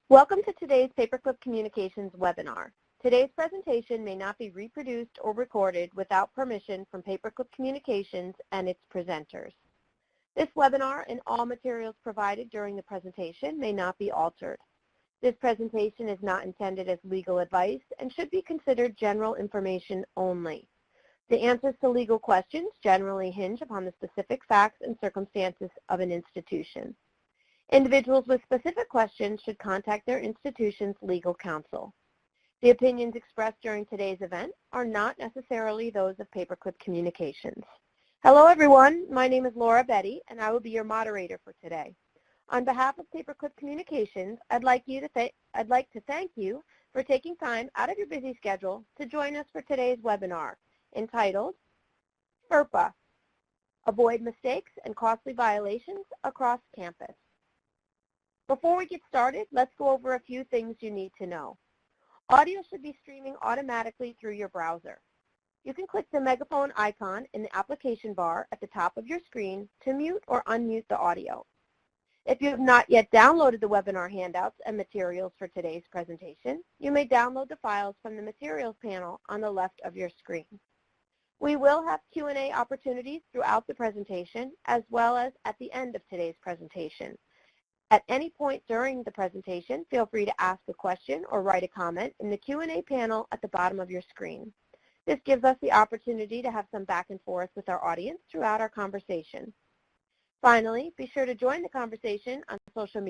Welcome to today's Paperclip Communications webinar. Today's presentation may not be reproduced or recorded without permission from Paperclip Communications and its presenters. This webinar and all materials provided during the presentation may not be altered. This presentation is not intended as legal advice and should be considered general information only. The answers to legal questions generally hinge upon the specific facts and circumstances of an institution. Individuals with specific questions should contact their institution's legal counsel. The opinions expressed during today's event are not necessarily those of Paperclip Communications. Hello everyone, my name is Laura Betty and I will be your moderator for today. On behalf of Paperclip Communications, I'd like to thank you for taking time out of your busy schedule to join us for today's webinar entitled FERPA, Avoid Mistakes and Costly Violations Across Campus. Before we get started, let's go over a few things you need to know. Audio should be streaming automatically through your browser. You can click the megaphone icon in the application bar at the top of your screen to mute or unmute the audio. If you have not yet downloaded the webinar handouts and materials for today's presentation, you may download the files from the materials panel on the left of your screen. We will have Q&A opportunities throughout the presentation as well as at the end of today's presentation. At any point during the presentation, feel free to ask a question or write a comment in the Q&A panel at the bottom of your screen. This gives us the opportunity to have some back and forth with our audience throughout our conversation. Finally, be sure to join the conversation on social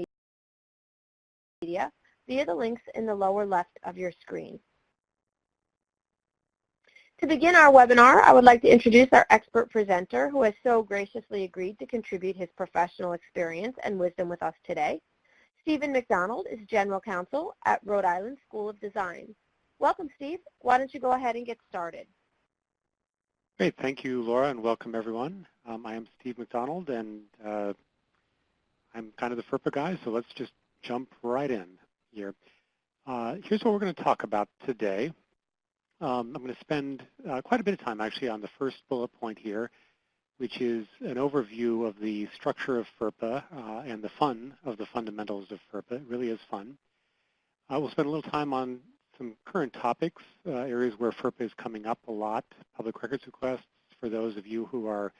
media via the links in the lower left of your screen. To begin our webinar, I would like to introduce our expert presenter who has so graciously agreed to contribute his professional experience and wisdom with us today. Stephen McDonald is General Counsel at Rhode Island School of Design. Welcome, Steve. Why don't you go ahead and get started? Great. Thank you, Laura, and welcome, everyone. I am Steve McDonald, and I'm kind of the FERPA guy, so let's just jump right in here. Here's what we're going to talk about today. I'm going to spend quite a bit of time actually on the first bullet point here, which is an overview of the structure of FERPA and the fun of the fundamentals of FERPA. It really is fun. We'll spend a little time on some current topics, areas where FERPA is coming up a lot, public records requests for those of you who are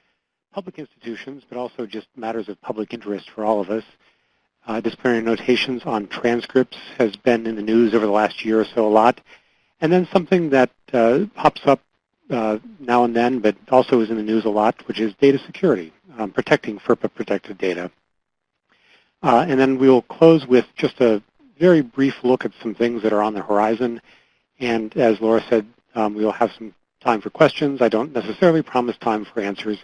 public institutions, but also just matters of public interest for all of us. Disciplinary notations on transcripts has been in the news over the last year or so a lot. And then something that pops up now and then, but also is in the news a lot, which is data security, protecting FERPA-protected data. And then we'll close with just a very brief look at some things that are on the horizon. And as Laura said, we'll have some time for questions. I don't necessarily promise time for answers,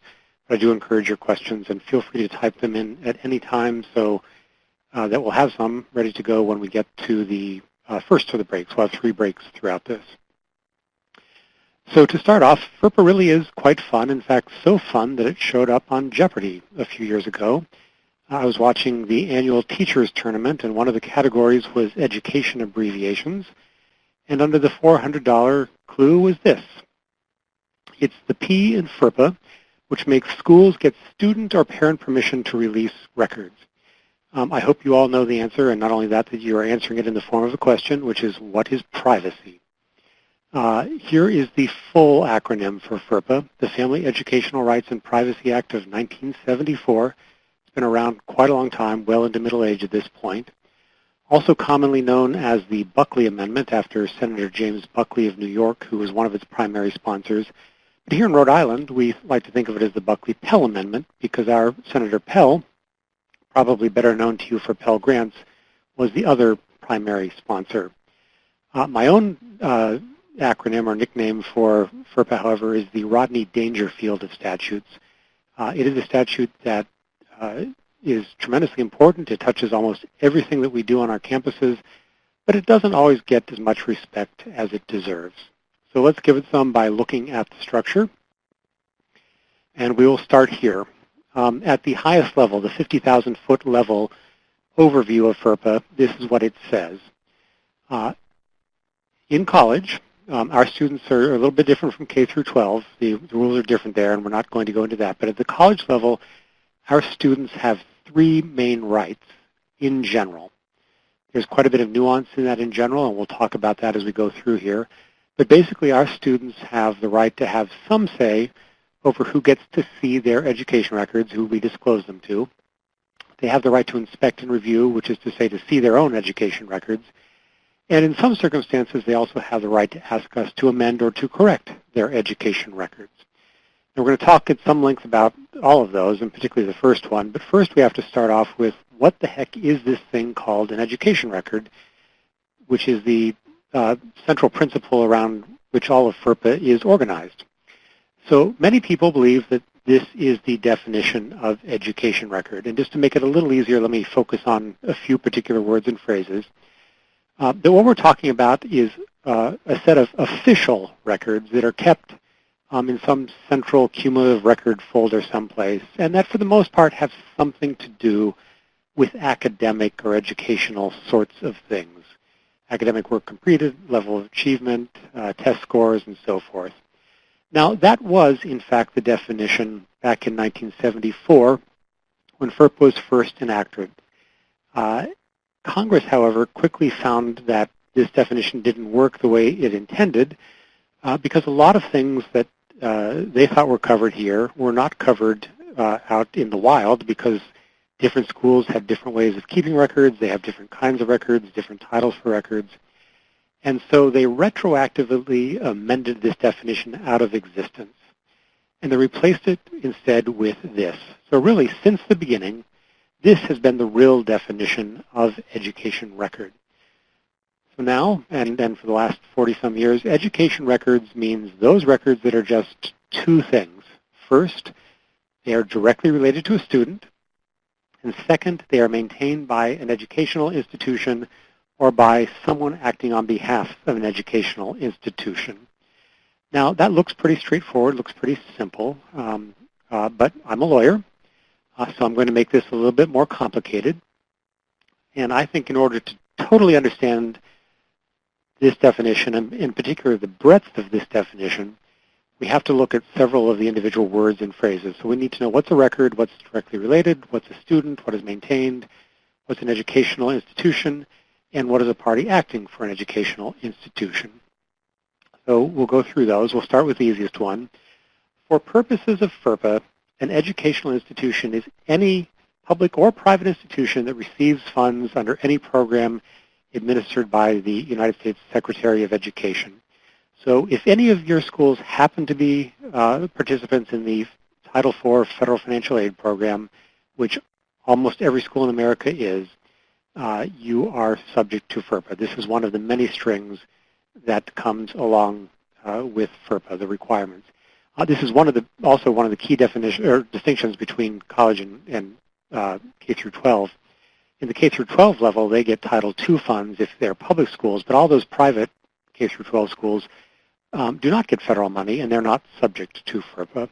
but I do encourage your questions, and feel free to type them in at any time so that we'll have some ready to go when we get to the first of the breaks. We'll have 3 breaks throughout this. So to start off, FERPA really is quite fun. In fact, so fun that it showed up on Jeopardy a few years ago. I was watching the annual teachers tournament, and one of the categories was education abbreviations. And under the $400 clue was this. It's the P in FERPA, which makes schools get student or parent permission to release records. I hope you all know the answer, and not only that you are answering it in the form of a question, which is, what is privacy? Here is the full acronym for FERPA, the Family Educational Rights and Privacy Act of 1974. It's been around quite a long time, well into middle age at this point. Also commonly known as the Buckley Amendment, after Senator James Buckley of New York, who was one of its primary sponsors. But here in Rhode Island, we like to think of it as the Buckley-Pell Amendment, because our Senator Pell, probably better known to you for Pell Grants, was the other primary sponsor. My own acronym or nickname for FERPA, however, is the Rodney Dangerfield of statutes. It is a statute that is tremendously important. It touches almost everything that we do on our campuses, but it doesn't always get as much respect as it deserves. So let's give it some by looking at the structure. And we will start here. At the highest level, the 50,000-foot level overview of FERPA, this is what it says. In college, our students are a little bit different from K through 12. The rules are different there, and we're not going to go into that. But at the college level, our students have 3 main rights in general. There's quite a bit of nuance in that in general, and we'll talk about that as we go through here. But basically, our students have the right to have some say over who gets to see their education records, who we disclose them to. They have the right to inspect and review, which is to say to see their own education records. And in some circumstances, they also have the right to ask us to amend or to correct their education records. And we're going to talk at some length about all of those, and particularly the first one. But first, we have to start off with what the heck is this thing called an education record, which is the central principle around which all of FERPA is organized. So many people believe that this is the definition of education record. And just to make it a little easier, let me focus on a few particular words and phrases. That what we're talking about is a set of official records that are kept in some central cumulative record folder someplace, and that for the most part have something to do with academic or educational sorts of things. Academic work completed, level of achievement, test scores, and so forth. Now, that was, in fact, the definition back in 1974 when FERPA was first enacted. Congress, however, quickly found that this definition didn't work the way it intended because a lot of things that they thought were covered here were not covered out in the wild because different schools had different ways of keeping records. They have different kinds of records, different titles for records. And so they retroactively amended this definition out of existence. And they replaced it instead with this. So really, since the beginning, this has been the real definition of education record. So now, and for the last 40-some years, education records means those records that are just two things. First, they are directly related to a student. And second, they are maintained by an educational institution or by someone acting on behalf of an educational institution. Now, that looks pretty straightforward, looks pretty simple, but I'm a lawyer, so I'm going to make this a little bit more complicated. And I think in order to totally understand this definition, and in particular the breadth of this definition, we have to look at several of the individual words and phrases. So we need to know what's a record, what's directly related, what's a student, what is maintained, what's an educational institution, and what is a party acting for an educational institution. So we'll go through those. We'll start with the easiest one. For purposes of FERPA, an educational institution is any public or private institution that receives funds under any program administered by the United States Secretary of Education. So if any of your schools happen to be participants in the Title IV Federal Financial Aid Program, which almost every school in America is, you are subject to FERPA. This is one of the many strings that comes along with FERPA, the requirements. This is also one of the key distinctions between college and K through 12. In the K through 12 level, they get Title II funds if they're public schools, but all those private K through 12 schools do not get federal money, and they're not subject to FERPA.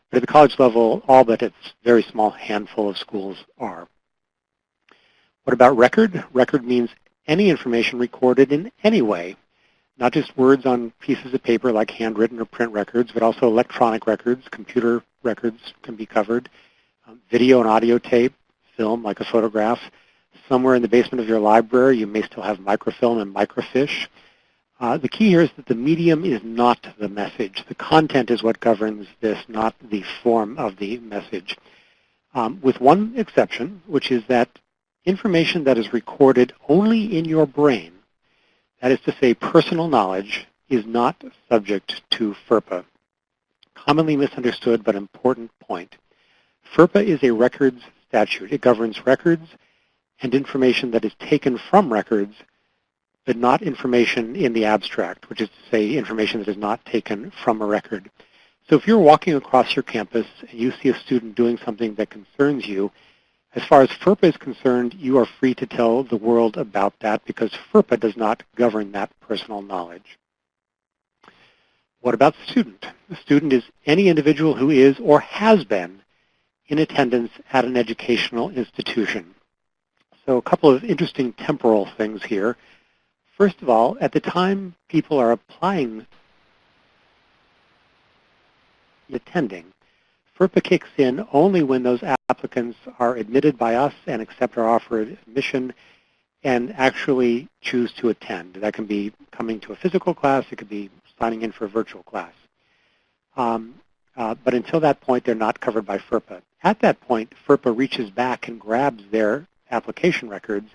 But at the college level, all but a very small handful of schools are. What about record? Record means any information recorded in any way, not just words on pieces of paper like handwritten or print records, but also electronic records. Computer records can be covered. Video and audio tape, film like a photograph. Somewhere in the basement of your library, you may still have microfilm and microfiche. The key here is that the medium is not the message. The content is what governs this, not the form of the message. With one exception, which is that information that is recorded only in your brain, that is to say personal knowledge, is not subject to FERPA. Commonly misunderstood but important point. FERPA is a records statute. It governs records and information that is taken from records, but not information in the abstract, which is to say information that is not taken from a record. So if you're walking across your campus and you see a student doing something that concerns you, as far as FERPA is concerned, you are free to tell the world about that because FERPA does not govern that personal knowledge. What about the student? The student is any individual who is or has been in attendance at an educational institution. So a couple of interesting temporal things here. First of all, at the time people are applying attending, FERPA kicks in only when those applicants are admitted by us and accept our offer of admission and actually choose to attend. That can be coming to a physical class. It could be signing in for a virtual class. But until that point, they're not covered by FERPA. At that point, FERPA reaches back and grabs their application records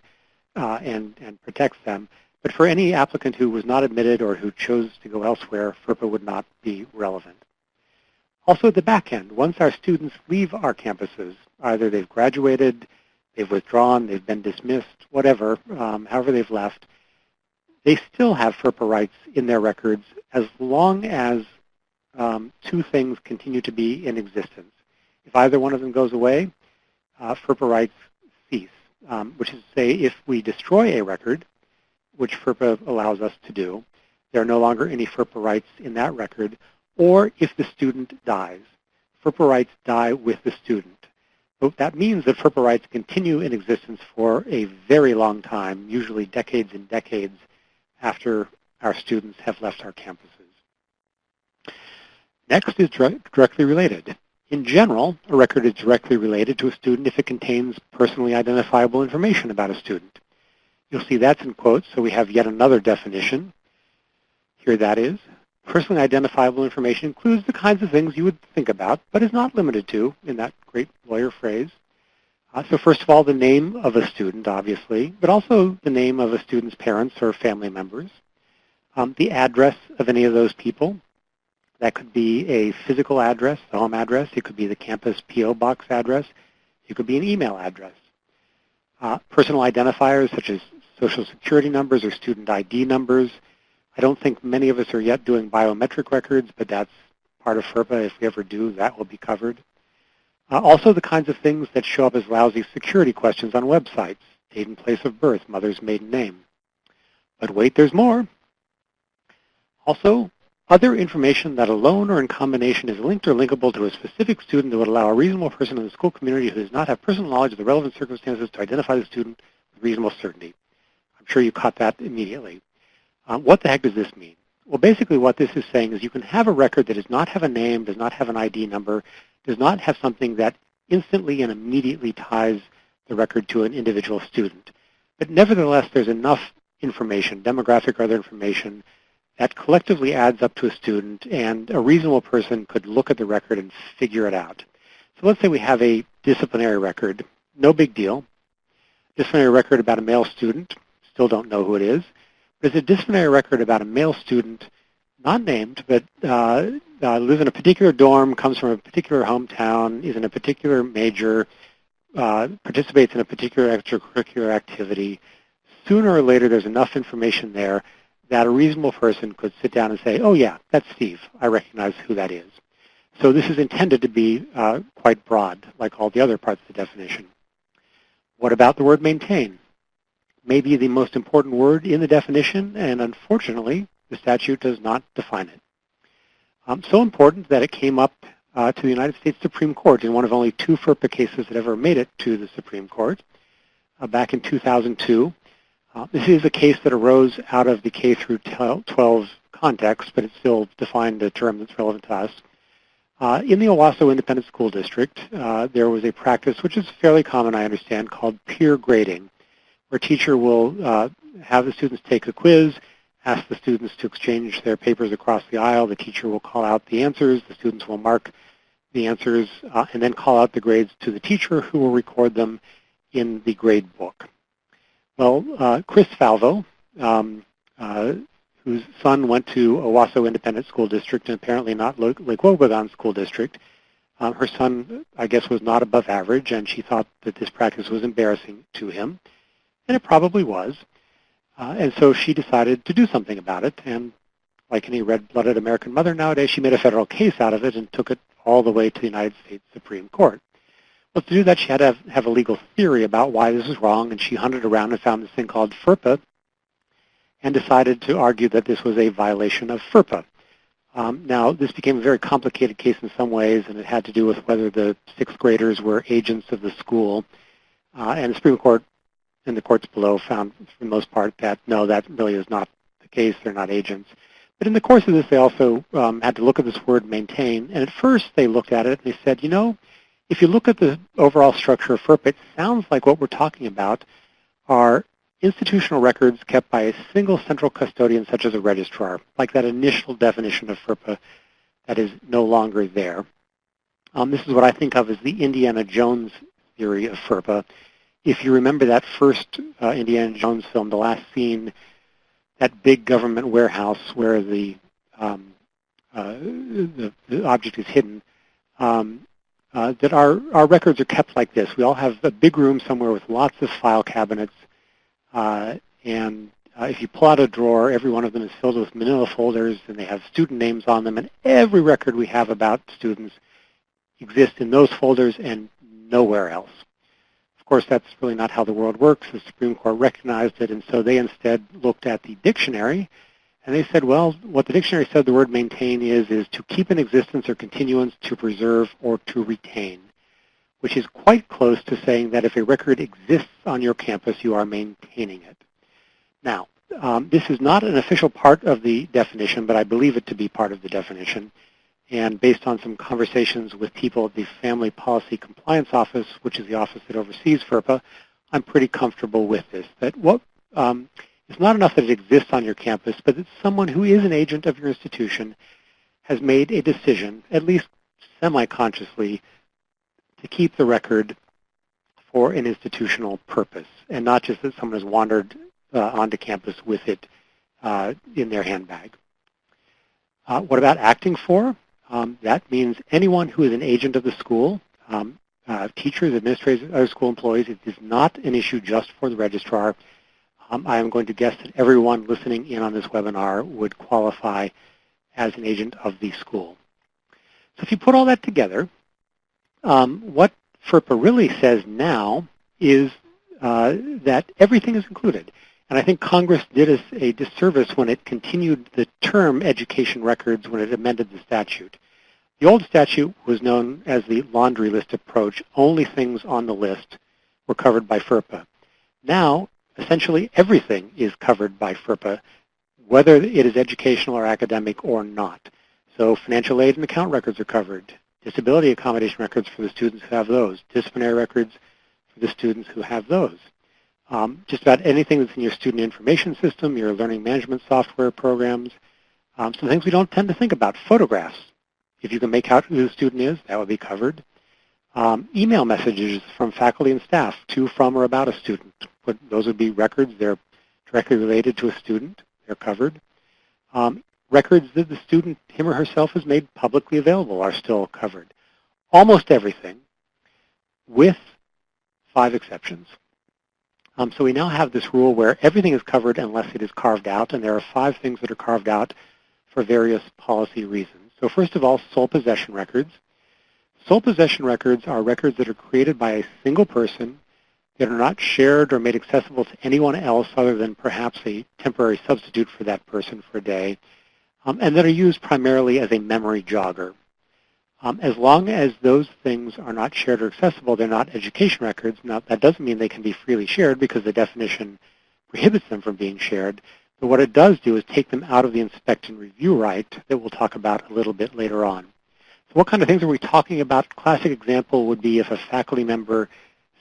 and protects them. But for any applicant who was not admitted or who chose to go elsewhere, FERPA would not be relevant. Also at the back end, once our students leave our campuses, either they've graduated, they've withdrawn, they've been dismissed, whatever, however they've left, they still have FERPA rights in their records as long as two things continue to be in existence. If either one of them goes away, FERPA rights cease, which is to say if we destroy a record, which FERPA allows us to do, there are no longer any FERPA rights in that record, or if the student dies. FERPA rights die with the student. So that means that FERPA rights continue in existence for a very long time, usually decades and decades after our students have left our campuses. Next is directly related. In general, a record is directly related to a student if it contains personally identifiable information about a student. You'll see that's in quotes, so we have yet another definition. Here that is. Personally identifiable information includes the kinds of things you would think about, but is not limited to, in that great lawyer phrase. So first of all, the name of a student, obviously, but also the name of a student's parents or family members. The address of any of those people. That could be a physical address, the home address. It could be the campus P.O. box address. It could be an email address. Personal identifiers such as social security numbers or student ID numbers. I don't think many of us are yet doing biometric records, but that's part of FERPA. If we ever do, that will be covered. Also the kinds of things that show up as lousy security questions on websites. Date and place of birth, mother's maiden name. But wait, there's more. Also, other information that alone or in combination is linked or linkable to a specific student that would allow a reasonable person in the school community who does not have personal knowledge of the relevant circumstances to identify the student with reasonable certainty. I'm sure you caught that immediately. What the heck does this mean? Well, basically what this is saying is you can have a record that does not have a name, does not have an ID number, does not have something that instantly and immediately ties the record to an individual student. But nevertheless, there's enough information, demographic or other information, that collectively adds up to a student, and a reasonable person could look at the record and figure it out. So let's say we have a disciplinary record, no big deal. Disciplinary record about a male student, still don't know who it is. There's a disciplinary record about a male student, not named, but lives in a particular dorm, comes from a particular hometown, is in a particular major, participates in a particular extracurricular activity. Sooner or later, there's enough information there that a reasonable person could sit down and say, oh yeah, that's Steve. I recognize who that is. So this is intended to be quite broad, like all the other parts of the definition. What about the word maintain? Maybe the most important word in the definition, and unfortunately, the statute does not define it. So important that it came up to the United States Supreme Court in one of only 2 FERPA cases that ever made it to the Supreme Court back in 2002. This is a case that arose out of the K through 12 context, but it still defined a term that's relevant to us. In the Owasso Independent School District, there was a practice, which is fairly common, I understand, called peer grading, where a teacher will have the students take a quiz, ask the students to exchange their papers across the aisle. The teacher will call out the answers. The students will mark the answers and then call out the grades to the teacher, who will record them in the grade book. Well, Chris Falvo, whose son went to Owasso Independent School District and apparently not Lake Wobegon School District, her son, I guess, was not above average, and she thought that this practice was embarrassing to him, and it probably was. And so she decided to do something about it, and like any red-blooded American mother nowadays, she made a federal case out of it and took it all the way to the United States Supreme Court. Well, to do that, she had to have a legal theory about why this was wrong, and she hunted around and found this thing called FERPA and decided to argue that this was a violation of FERPA. Now, this became a very complicated case in some ways, and it had to do with whether the 6th graders were agents of the school. And the Supreme Court and the courts below found, for the most part, that no, that really is not the case. They're not agents. But in the course of this, they also had to look at this word maintain. And at first, they looked at it and they said, you know, if you look at the overall structure of FERPA, it sounds like what we're talking about are institutional records kept by a single central custodian such as a registrar, like that initial definition of FERPA that is no longer there. This is what I think of as the Indiana Jones theory of FERPA. If you remember that first Indiana Jones film, the last scene, that big government warehouse where the object is hidden, that our records are kept like this. We all have a big room somewhere with lots of file cabinets, and if you pull out a drawer, every one of them is filled with manila folders, and they have student names on them, and every record we have about students exists in those folders and nowhere else. Of course, that's really not how the world works. The Supreme Court recognized it, and so they instead looked at the dictionary, and they said, well, what the dictionary said the word maintain is to keep in existence or continuance, to preserve, or to retain, which is quite close to saying that if a record exists on your campus, you are maintaining it. Now, this is not an official part of the definition, but I believe it to be part of the definition. And based on some conversations with people at the Family Policy Compliance Office, which is the office that oversees FERPA, I'm pretty comfortable with this. That it's not enough that it exists on your campus, but that someone who is an agent of your institution has made a decision, at least semi-consciously, to keep the record for an institutional purpose, and not just that someone has wandered onto campus with it in their handbag. What about acting for? That means anyone who is an agent of the school, teachers, administrators, other school employees. It is not an issue just for the registrar. I am going to guess that everyone listening in on this webinar would qualify as an agent of the school. So if you put all that together, what FERPA really says now is that everything is included. And I think Congress did us a disservice when it continued the term education records when it amended the statute. The old statute was known as the laundry list approach. Only things on the list were covered by FERPA. Now, essentially everything is covered by FERPA, whether it is educational or academic or not. So financial aid and account records are covered. Disability accommodation records for the students who have those. Disciplinary records for the students who have those. Just about anything that's in your student information system, your learning management software programs, some things we don't tend to think about. Photographs. If you can make out who the student is, that would be covered. Email messages from faculty and staff to, from, or about a student. Those would be records. They're directly related to a student. They're covered. Records that the student, him or herself, has made publicly available are still covered. Almost everything, with 5 exceptions. So we now have this rule where everything is covered unless it is carved out, and there are 5 things that are carved out for various policy reasons. So first of all, sole possession records. Sole possession records are records that are created by a single person that are not shared or made accessible to anyone else other than perhaps a temporary substitute for that person for a day, and that are used primarily as a memory jogger. As long as those things are not shared or accessible, they're not education records. Now, that doesn't mean they can be freely shared because the definition prohibits them from being shared. But what it does do is take them out of the inspect and review right that we'll talk about a little bit later on. So what kind of things are we talking about? A classic example would be if a faculty member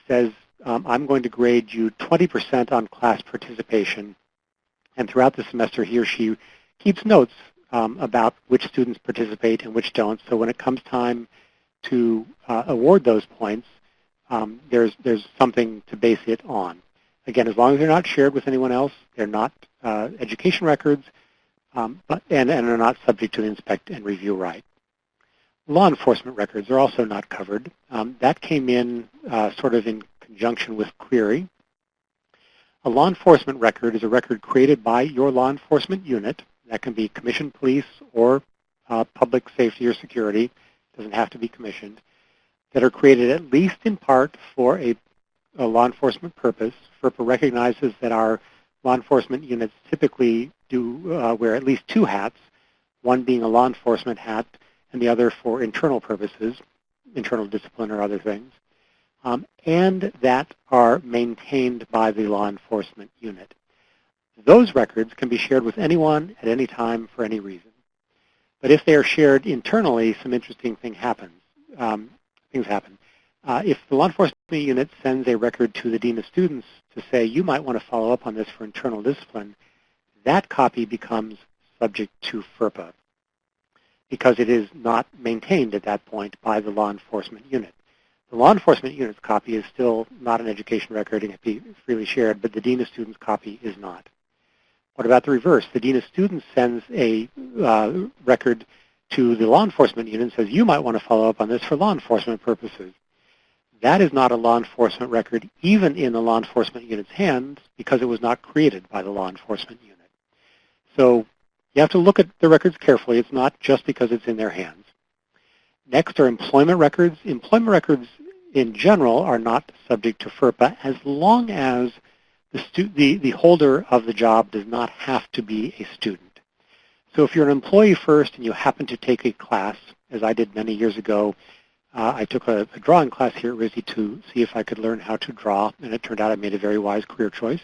says, I'm going to grade you 20% on class participation, and throughout the semester he or she keeps notes about which students participate and which don't. So when it comes time to award those points, there's something to base it on. Again, as long as they're not shared with anyone else, they're not education records, and are not subject to the inspect and review right. Law enforcement records are also not covered. That came in sort of in conjunction with query. A law enforcement record is a record created by your law enforcement unit. That can be commissioned police or public safety or security. It doesn't have to be commissioned. That are created at least in part for a law enforcement purpose. FERPA recognizes that our law enforcement units typically do wear at least 2 hats, one being a law enforcement hat and the other for internal purposes, internal discipline or other things, and that are maintained by the law enforcement unit. Those records can be shared with anyone at any time for any reason. But if they are shared internally, some interesting things happen. If the law enforcement unit sends a record to the dean of students to say, you might want to follow up on this for internal discipline, that copy becomes subject to FERPA because it is not maintained at that point by the law enforcement unit. The law enforcement unit's copy is still not an education record and can be freely shared, but the dean of students copy is not. What about the reverse? The dean of students sends a record to the law enforcement unit and says, you might want to follow up on this for law enforcement purposes. That is not a law enforcement record, even in the law enforcement unit's hands, because it was not created by the law enforcement unit. So you have to look at the records carefully. It's not just because it's in their hands. Next are employment records. Employment records in general are not subject to FERPA as long as the holder of the job does not have to be a student. So if you're an employee first and you happen to take a class, as I did many years ago, I took a drawing class here at RISD to see if I could learn how to draw, and it turned out I made a very wise career choice.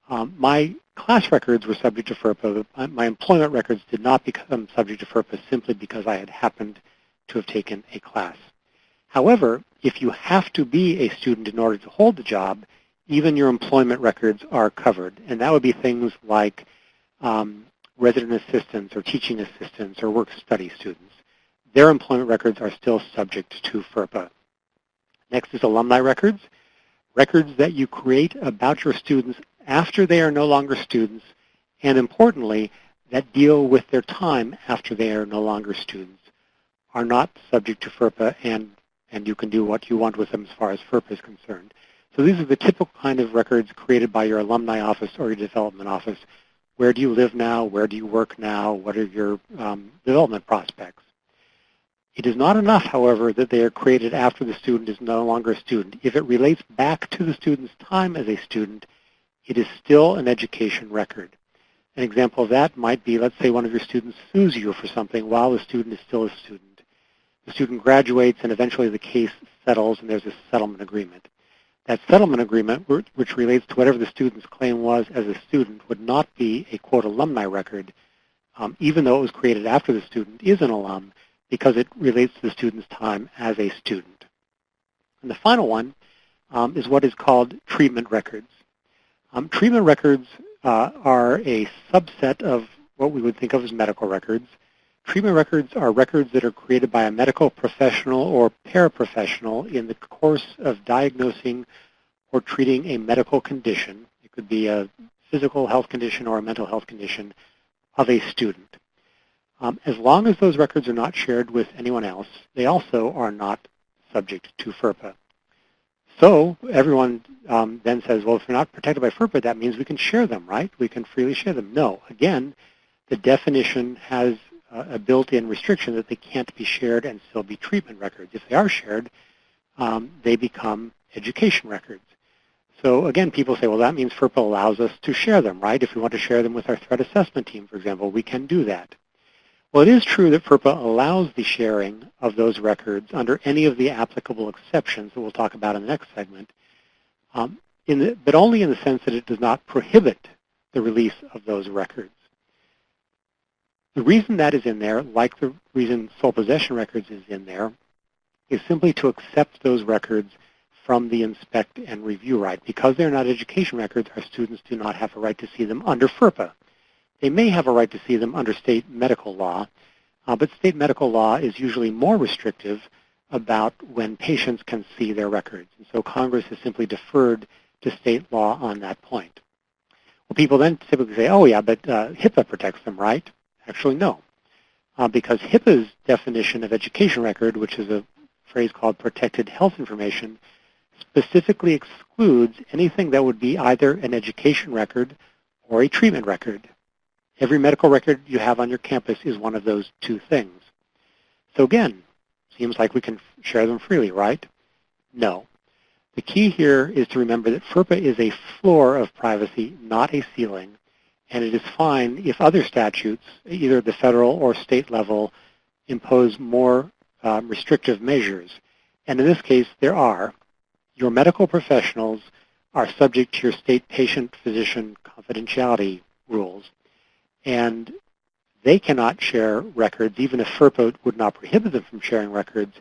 My class records were subject to FERPA. My employment records did not become subject to FERPA simply because I had happened to have taken a class. However, if you have to be a student in order to hold the job, even your employment records are covered. And that would be things like resident assistants or teaching assistants or work-study students. Their employment records are still subject to FERPA. Next is alumni records, records that you create about your students after they are no longer students, and importantly, that deal with their time after they are no longer students, are not subject to FERPA, and you can do what you want with them as far as FERPA is concerned. So these are the typical kind of records created by your alumni office or your development office. Where do you live now? Where do you work now? What are your development prospects? It is not enough, however, that they are created after the student is no longer a student. If it relates back to the student's time as a student, it is still an education record. An example of that might be, let's say one of your students sues you for something while the student is still a student. The student graduates and eventually the case settles and there's a settlement agreement. That settlement agreement, which relates to whatever the student's claim was as a student, would not be a, quote, alumni record, even though it was created after the student is an alum, because it relates to the student's time as a student. And the final one is what is called treatment records. Treatment records are a subset of what we would think of as medical records. Treatment records are records that are created by a medical professional or paraprofessional in the course of diagnosing or treating a medical condition. It could be a physical health condition or a mental health condition of a student. As long as those records are not shared with anyone else, they also are not subject to FERPA. So everyone then says, well, if they're not protected by FERPA, that means we can share them, right? We can freely share them. No, again, the definition has a built-in restriction that they can't be shared and still be treatment records. If they are shared, they become education records. So again, people say, well, that means FERPA allows us to share them, right? If we want to share them with our threat assessment team, for example, we can do that. Well, it is true that FERPA allows the sharing of those records under any of the applicable exceptions that we'll talk about in the next segment, but only in the sense that it does not prohibit the release of those records. The reason that is in there, like the reason sole possession records is in there, is simply to accept those records from the inspect and review right. Because they're not education records, our students do not have a right to see them under FERPA. They may have a right to see them under state medical law, but state medical law is usually more restrictive about when patients can see their records. And so Congress has simply deferred to state law on that point. Well, people then typically say, oh yeah, but HIPAA protects them, right? Actually, no. Because HIPAA's definition of education record, which is a phrase called protected health information, specifically excludes anything that would be either an education record or a treatment record. Every medical record you have on your campus is one of those two things. So again, seems like we can share them freely, right? No. The key here is to remember that FERPA is a floor of privacy, not a ceiling, and it is fine if other statutes, either at the federal or state level, impose more restrictive measures. And in this case, there are. Your medical professionals are subject to your state patient-physician confidentiality rules. And they cannot share records, even if FERPA would not prohibit them from sharing records,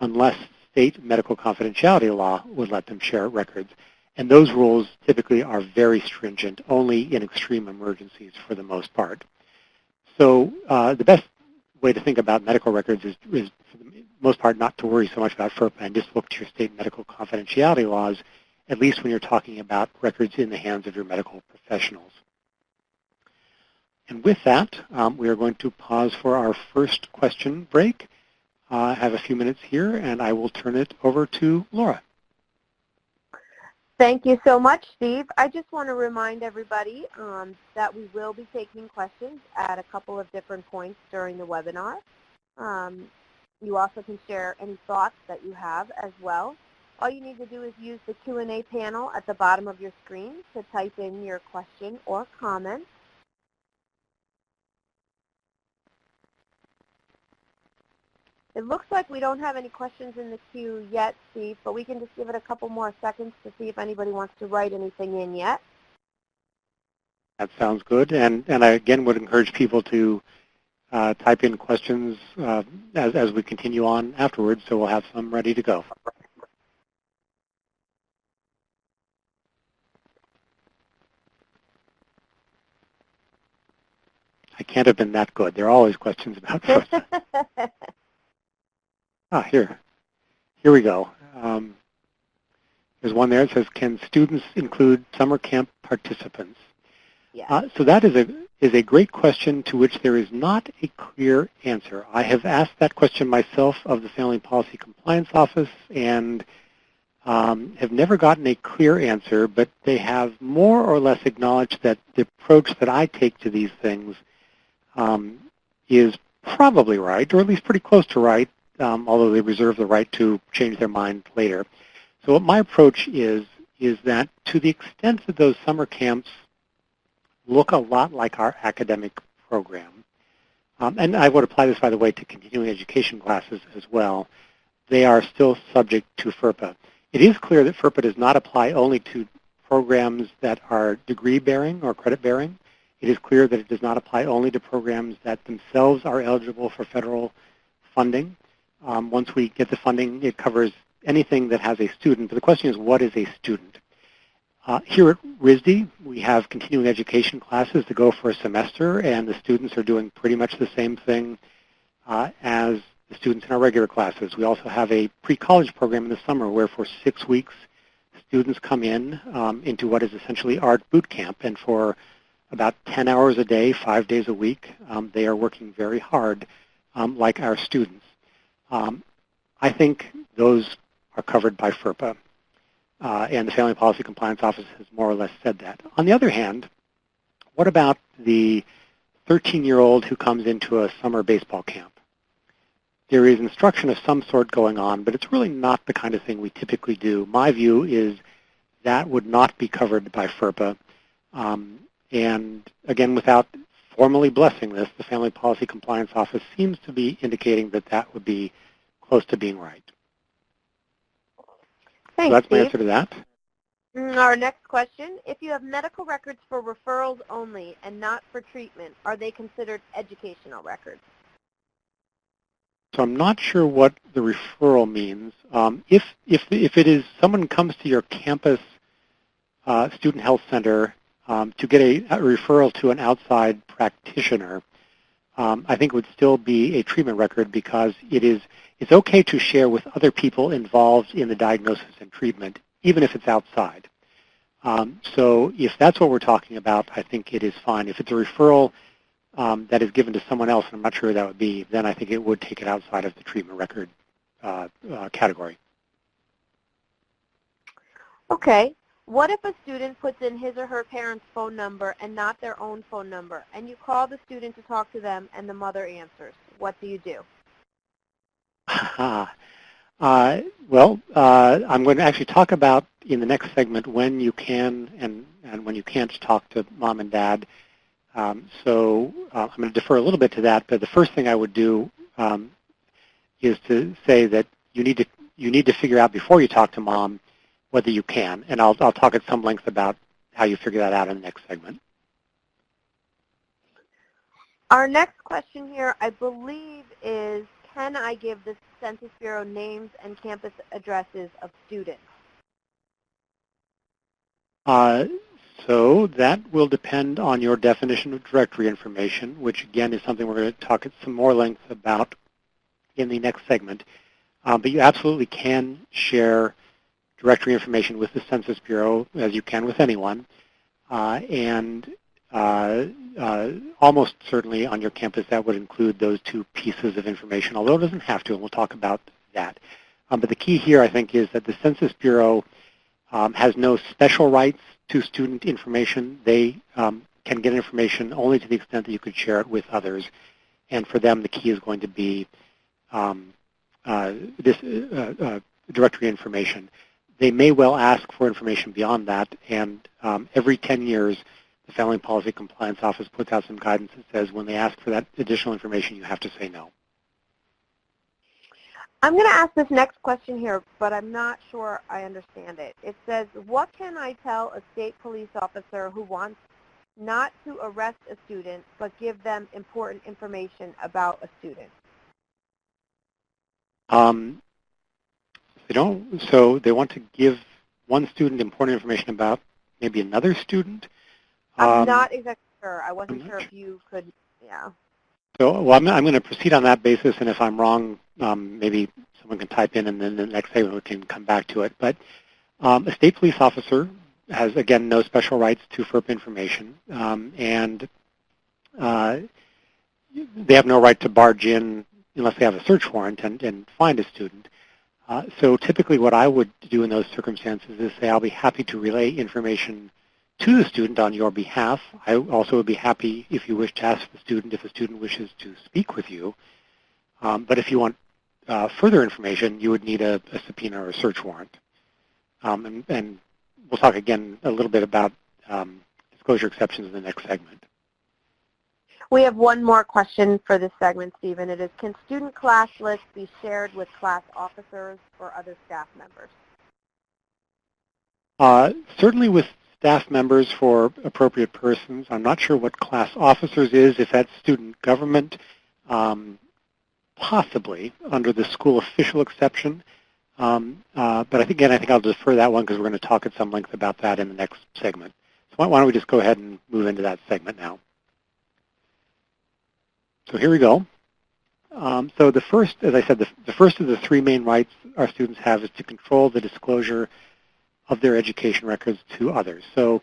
unless state medical confidentiality law would let them share records. And those rules typically are very stringent, only in extreme emergencies for the most part. So the best way to think about medical records is for the most part not to worry so much about FERPA and just look to your state medical confidentiality laws, at least when you're talking about records in the hands of your medical professionals. And with that, we are going to pause for our first question break. I have a few minutes here, and I will turn it over to Laura. Thank you so much, Steve. I just want to remind everybody that we will be taking questions at a couple of different points during the webinar. You also can share any thoughts that you have as well. All you need to do is use the Q&A panel at the bottom of your screen to type in your question or comment. It looks like we don't have any questions in the queue yet, Steve, but we can just give it a couple more seconds to see if anybody wants to write anything in yet. That sounds good. And I, again, would encourage people to type in questions as we continue on afterwards, so we'll have some ready to go. I can't have been that good. There are always questions about FERPA. Here we go. There's one there that says, can students include summer camp participants? Yeah. So that is a great question to which there is not a clear answer. I have asked that question myself of the Family Policy Compliance Office and have never gotten a clear answer, but they have more or less acknowledged that the approach that I take to these things is probably right, or at least pretty close to right, although they reserve the right to change their mind later. So what my approach is that to the extent that those summer camps look a lot like our academic program, and I would apply this, by the way, to continuing education classes as well, they are still subject to FERPA. It is clear that FERPA does not apply only to programs that are degree-bearing or credit-bearing. It is clear that it does not apply only to programs that themselves are eligible for federal funding. Once we get the funding, it covers anything that has a student. But the question is, what is a student? Here at RISD, we have continuing education classes that go for a semester, and the students are doing pretty much the same thing as the students in our regular classes. We also have a pre-college program in the summer where for 6 weeks, students come in into what is essentially art boot camp, and for about 10 hours a day, 5 days a week, they are working very hard like our students. I think those are covered by FERPA, and the Family Policy Compliance Office has more or less said that. On the other hand, what about the 13-year-old who comes into a summer baseball camp? There is instruction of some sort going on, but it's really not the kind of thing we typically do. My view is that would not be covered by FERPA. And again, without formally blessing this, the Family Policy Compliance Office seems to be indicating that that would be close to being right. Thanks, so that's my Steve. answer to that. Our next question, if you have medical records for referrals only and not for treatment, are they considered educational records? So I'm not sure what the referral means. If it is someone comes to your campus student health center to get a referral to an outside practitioner, I think it would still be a treatment record because it's okay to share with other people involved in the diagnosis and treatment, even if it's outside. So if that's what we're talking about, I think it is fine. If it's a referral that is given to someone else, and I'm not sure who that would be, then I think it would take it outside of the treatment record category. Okay. What if a student puts in his or her parent's phone number and not their own phone number, and you call the student to talk to them and the mother answers? What do you do? Well, I'm going to actually talk about in the next segment when you can and when you can't talk to mom and dad. So I'm going to defer a little bit to that, but the first thing I would do is to say that you need to figure out before you talk to mom whether you can, and I'll talk at some length about how you figure that out in the next segment. Our next question here, I believe, is can I give the Census Bureau names and campus addresses of students? So that will depend on your definition of directory information, which again is something we're going to talk at some more length about in the next segment. But you absolutely can share directory information with the Census Bureau, as you can with anyone. And almost certainly on your campus that would include those two pieces of information, although it doesn't have to, and we'll talk about that. But the key here, I think, is that the Census Bureau has no special rights to student information. They can get information only to the extent that you could share it with others. And for them, the key is going to be this directory information. They may well ask for information beyond that, and every 10 years, the Family Policy Compliance Office puts out some guidance that says when they ask for that additional information, you have to say no. I'm going to ask this next question here, but I'm not sure I understand it. It says, what can I tell a state police officer who wants not to arrest a student, but give them important information about a student? So they want to give one student important information about maybe another student? I'm not exactly sure. I wasn't sure if you could, yeah. So, well, I'm going to proceed on that basis, and if I'm wrong, maybe someone can type in, and then the next segment we can come back to it. But a state police officer has, again, no special rights to FERPA information, and they have no right to barge in unless they have a search warrant and find a student. So typically what I would do in those circumstances is say I'll be happy to relay information to the student on your behalf. I also would be happy if you wish to ask the student if the student wishes to speak with you. But if you want further information, you would need a subpoena or a search warrant. And we'll talk again a little bit about disclosure exceptions in the next segment. We have one more question for this segment, Stephen. It is, can student class lists be shared with class officers or other staff members? Certainly with staff members for appropriate persons. I'm not sure what class officers is. If that's student government, possibly under the school official exception. But I think I'll defer that one because we're going to talk at some length about that in the next segment. So why don't we just go ahead and move into that segment now. So here we go. So the first, as I said, the first of the three main rights our students have is to control the disclosure of their education records to others. So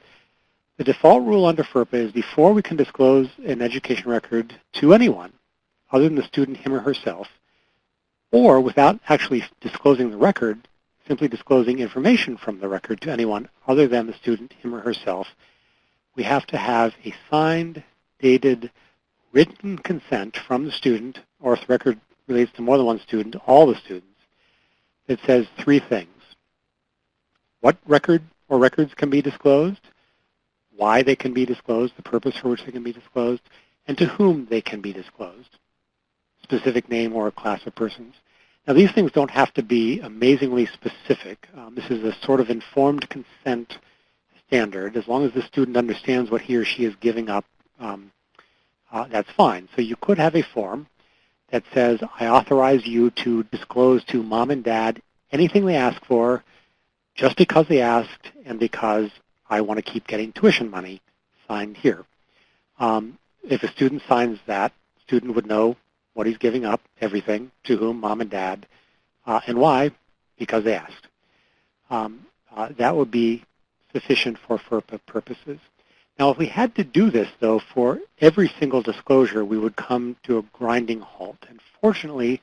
the default rule under FERPA is before we can disclose an education record to anyone other than the student, him or herself, or without actually disclosing the record, simply disclosing information from the record to anyone other than the student, him or herself, we have to have a signed, dated, written consent from the student, or if the record relates to more than one student, all the students, that says three things. What record or records can be disclosed, why they can be disclosed, the purpose for which they can be disclosed, and to whom they can be disclosed, specific name or a class of persons. Now, these things don't have to be amazingly specific. This is a sort of informed consent standard. As long as the student understands what he or she is giving up, that's fine. So you could have a form that says, I authorize you to disclose to mom and dad anything they ask for just because they asked and because I want to keep getting tuition money, signed here. If a student signs that, the student would know what he's giving up, everything, to whom, mom and dad, and why, because they asked. That would be sufficient for FERPA purposes. Now, if we had to do this, though, for every single disclosure, we would come to a grinding halt. And fortunately,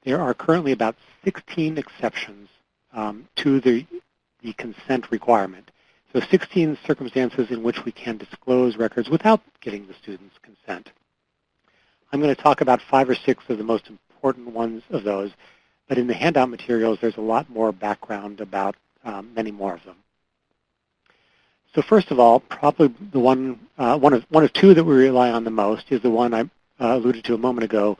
there are currently about 16 exceptions to the consent requirement. So 16 circumstances in which we can disclose records without getting the student's consent. I'm going to talk about 5 or 6 of the most important ones of those, but in the handout materials, there's a lot more background about many more of them. So first of all, probably the one of two that we rely on the most is the one I alluded to a moment ago,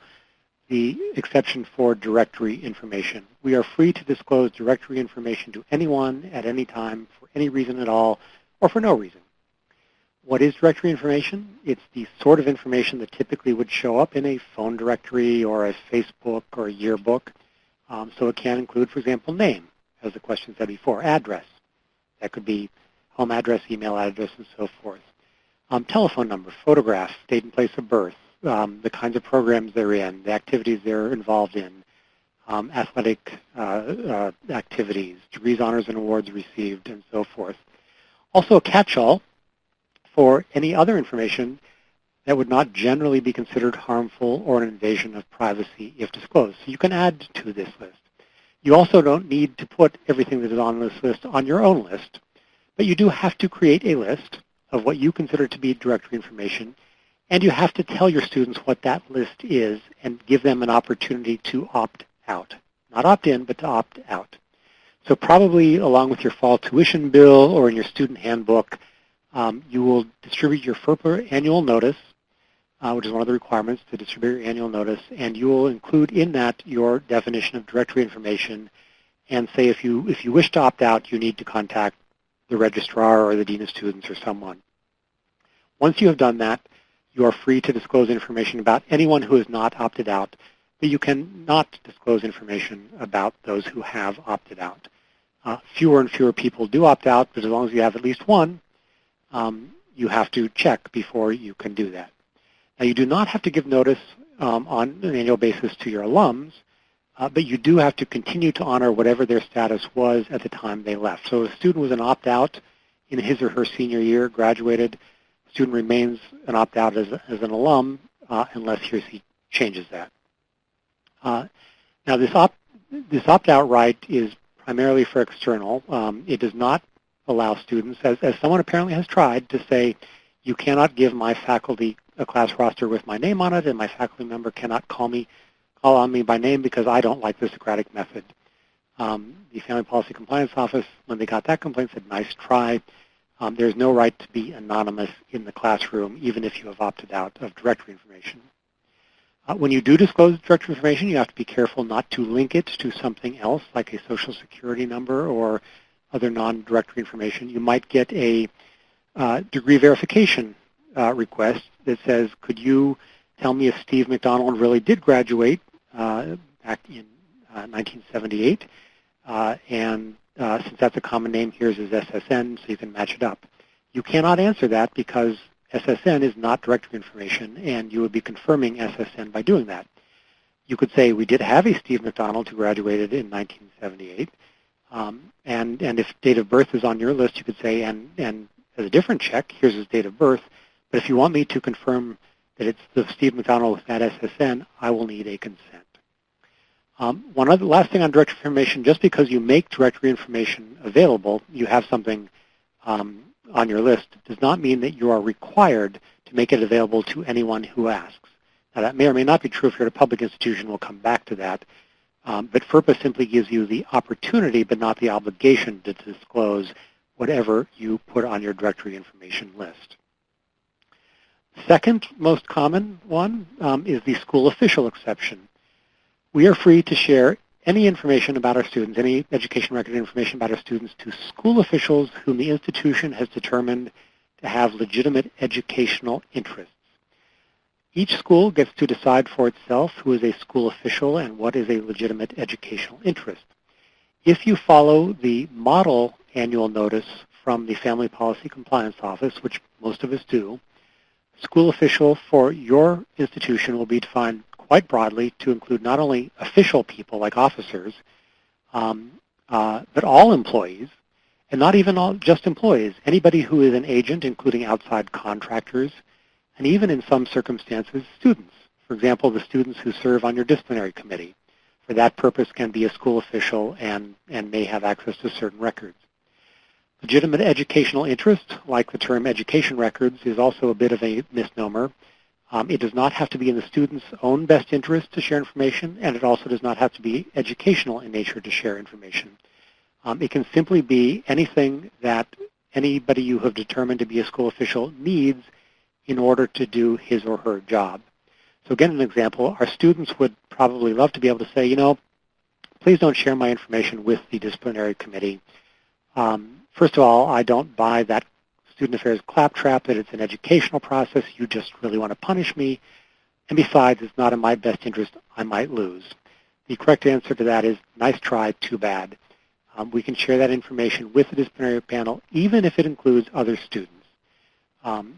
the exception for directory information. We are free to disclose directory information to anyone at any time for any reason at all or for no reason. What is directory information? It's the sort of information that typically would show up in a phone directory or a Facebook or a yearbook. So it can include, for example, name, as the question said before, address. That could be home address, email address, and so forth. Telephone number, photograph, date and place of birth, the kinds of programs they're in, the activities they're involved in, athletic activities, degrees, honors, and awards received, and so forth. Also a catch-all for any other information that would not generally be considered harmful or an invasion of privacy if disclosed. So you can add to this list. You also don't need to put everything that is on this list on your own list, but you do have to create a list of what you consider to be directory information, and you have to tell your students what that list is and give them an opportunity to opt out. Not opt in, but to opt out. So probably along with your fall tuition bill or in your student handbook, you will distribute your FERPA annual notice, which is one of the requirements to distribute your annual notice, and you will include in that your definition of directory information and say if you wish to opt out, you need to contact the registrar or the dean of students or someone. Once you have done that, you are free to disclose information about anyone who has not opted out, but you cannot disclose information about those who have opted out. Fewer and fewer people do opt out, but as long as you have at least one, you have to check before you can do that. Now, you do not have to give notice on an annual basis to your alums, but you do have to continue to honor whatever their status was at the time they left. So if a student was an opt-out in his or her senior year, graduated, the student remains an opt-out as an alum unless he or she changes that. Now, this opt-out right is primarily for external. It does not allow students, as someone apparently has tried, to say, you cannot give my faculty a class roster with my name on it, and my faculty member cannot call on me by name because I don't like the Socratic method. The Family Policy Compliance Office, when they got that complaint, said, nice try. There's no right to be anonymous in the classroom, even if you have opted out of directory information. When you do disclose directory information, you have to be careful not to link it to something else, like a social security number or other non-directory information. You might get a degree verification request that says, could you tell me if Steve McDonald really did graduate back in 1978? And since that's a common name, here's his SSN, so you can match it up. You cannot answer that because SSN is not directory information, and you would be confirming SSN by doing that. You could say, we did have a Steve McDonald who graduated in 1978, and if date of birth is on your list, you could say, and as a different check, here's his date of birth, but if you want me to confirm that it's the Steve McDonald with that SSN, I will need a consent. One other last thing on directory information, just because you make directory information available, you have something on your list, does not mean that you are required to make it available to anyone who asks. Now, that may or may not be true if you're at a public institution. We'll come back to that. But FERPA simply gives you the opportunity, but not the obligation, to disclose whatever you put on your directory information list. Second most common one is the school official exception. We are free to share any information about our students, any education record information about our students, to school officials whom the institution has determined to have legitimate educational interests. Each school gets to decide for itself who is a school official and what is a legitimate educational interest. If you follow the model annual notice from the Family Policy Compliance Office, which most of us do, school official for your institution will be defined quite broadly to include not only official people like officers, but all employees, and not even just employees, anybody who is an agent, including outside contractors, and even in some circumstances, students. For example, the students who serve on your disciplinary committee. For that purpose can be a school official and may have access to certain records. Legitimate educational interest, like the term education records, is also a bit of a misnomer. It does not have to be in the student's own best interest to share information, and it also does not have to be educational in nature to share information. It can simply be anything that anybody you have determined to be a school official needs in order to do his or her job. So again, an example, our students would probably love to be able to say, you know, please don't share my information with the disciplinary committee. First of all, I don't buy that student affairs claptrap, that it's an educational process, you just really want to punish me, and besides, it's not in my best interest, I might lose. The correct answer to that is, nice try, too bad. We can share that information with the disciplinary panel, even if it includes other students,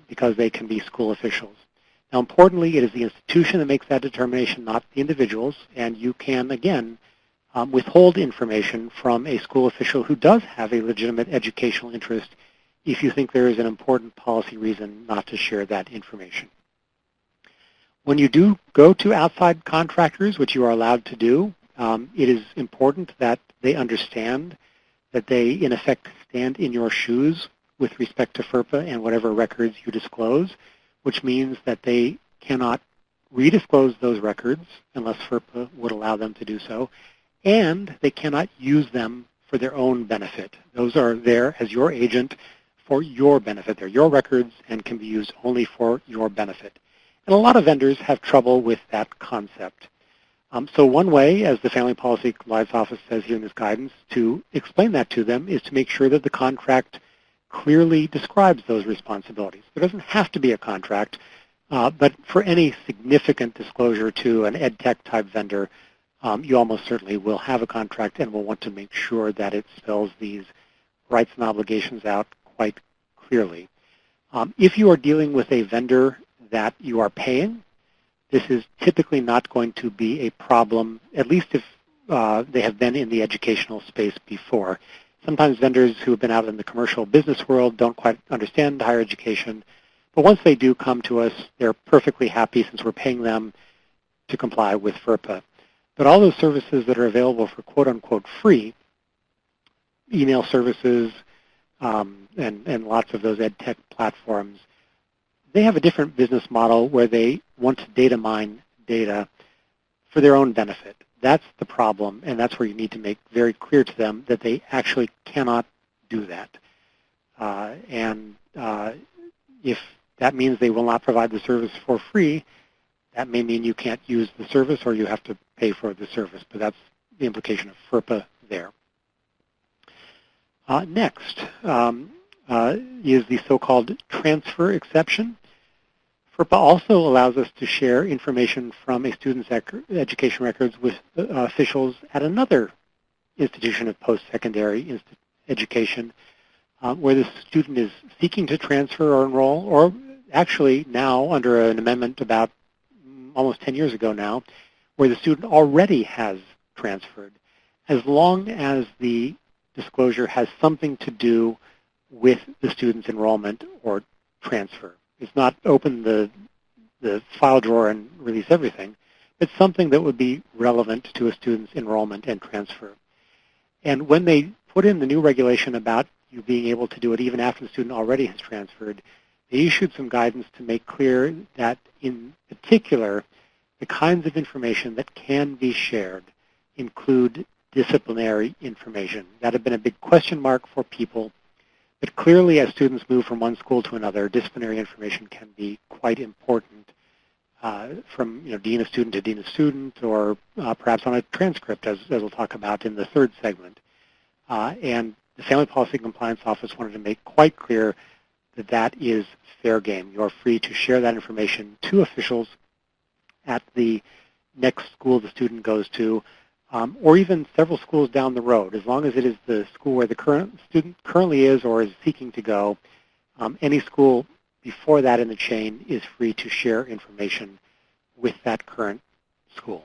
because they can be school officials. Now, importantly, it is the institution that makes that determination, not the individuals, and you can, again, withhold information from a school official who does have a legitimate educational interest if you think there is an important policy reason not to share that information. When you do go to outside contractors, which you are allowed to do, it is important that they understand that they, in effect, stand in your shoes with respect to FERPA and whatever records you disclose, which means that they cannot redisclose those records unless FERPA would allow them to do so, and they cannot use them for their own benefit. Those are there as your agent for your benefit. They're your records and can be used only for your benefit. And a lot of vendors have trouble with that concept. So one way, as the Family Policy Compliance Office says here in this guidance, to explain that to them is to make sure that the contract clearly describes those responsibilities. There doesn't have to be a contract, but for any significant disclosure to an ed tech type vendor, you almost certainly will have a contract and will want to make sure that it spells these rights and obligations out quite clearly. If you are dealing with a vendor that you are paying, this is typically not going to be a problem, at least if they have been in the educational space before. Sometimes vendors who have been out in the commercial business world don't quite understand higher education, but once they do come to us, they're perfectly happy since we're paying them to comply with FERPA. But all those services that are available for quote-unquote free, email services and lots of those ed tech platforms, they have a different business model where they want to data mine data for their own benefit. That's the problem, and that's where you need to make very clear to them that they actually cannot do that. If that means they will not provide the service for free, that may mean you can't use the service or you have to pay for the service, but that's the implication of FERPA there. Next is the so-called transfer exception. FERPA also allows us to share information from a student's education records with officials at another institution of post-secondary education where the student is seeking to transfer or enroll, or actually now under an amendment about almost 10 years ago now, where the student already has transferred, as long as the disclosure has something to do with the student's enrollment or transfer. It's not open the file drawer and release everything. It's something that would be relevant to a student's enrollment and transfer. And when they put in the new regulation about you being able to do it even after the student already has transferred, they issued some guidance to make clear that in particular, the kinds of information that can be shared include disciplinary information. That had been a big question mark for people. But clearly, as students move from one school to another, disciplinary information can be quite important from dean of student to dean of student, or perhaps on a transcript, as we'll talk about in the third segment. And the Family Policy Compliance Office wanted to make quite clear that that is fair game. You're free to share that information to officials at the next school the student goes to, or even several schools down the road, as long as it is the school where the current student currently is or is seeking to go. Any school before that in the chain is free to share information with that current school.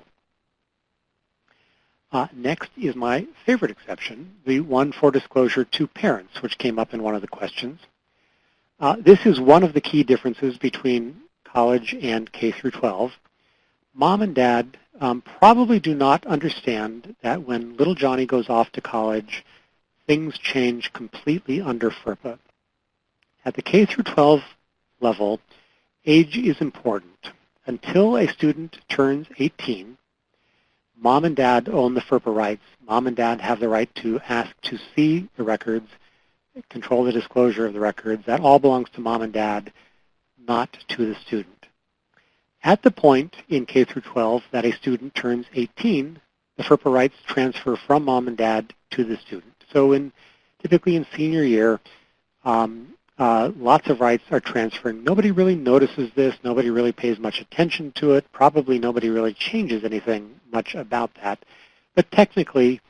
Next is my favorite exception, the one for disclosure to parents, which came up in one of the questions. This is one of the key differences between college and K through 12. Mom and dad probably do not understand that when little Johnny goes off to college, things change completely under FERPA. At the K through 12 level, age is important. Until a student turns 18, mom and dad own the FERPA rights. Mom and dad have the right to ask to see the records, control the disclosure of the records. That all belongs to mom and dad, not to the student. At the point in K through 12 that a student turns 18, the FERPA rights transfer from mom and dad to the student. So typically in senior year, lots of rights are transferring. Nobody really notices this. Nobody really pays much attention to it. Probably nobody really changes anything much about that. But technically,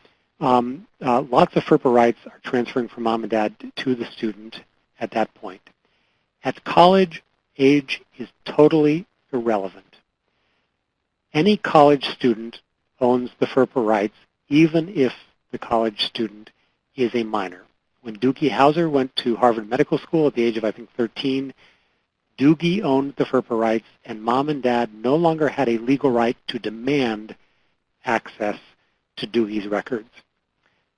lots of FERPA rights are transferring from mom and dad to the student at that point. At college, age is totally irrelevant. Any college student owns the FERPA rights, even if the college student is a minor. When Doogie Howser went to Harvard Medical School at the age of, I think, 13, Doogie owned the FERPA rights, and mom and dad no longer had a legal right to demand access to Doogie's records.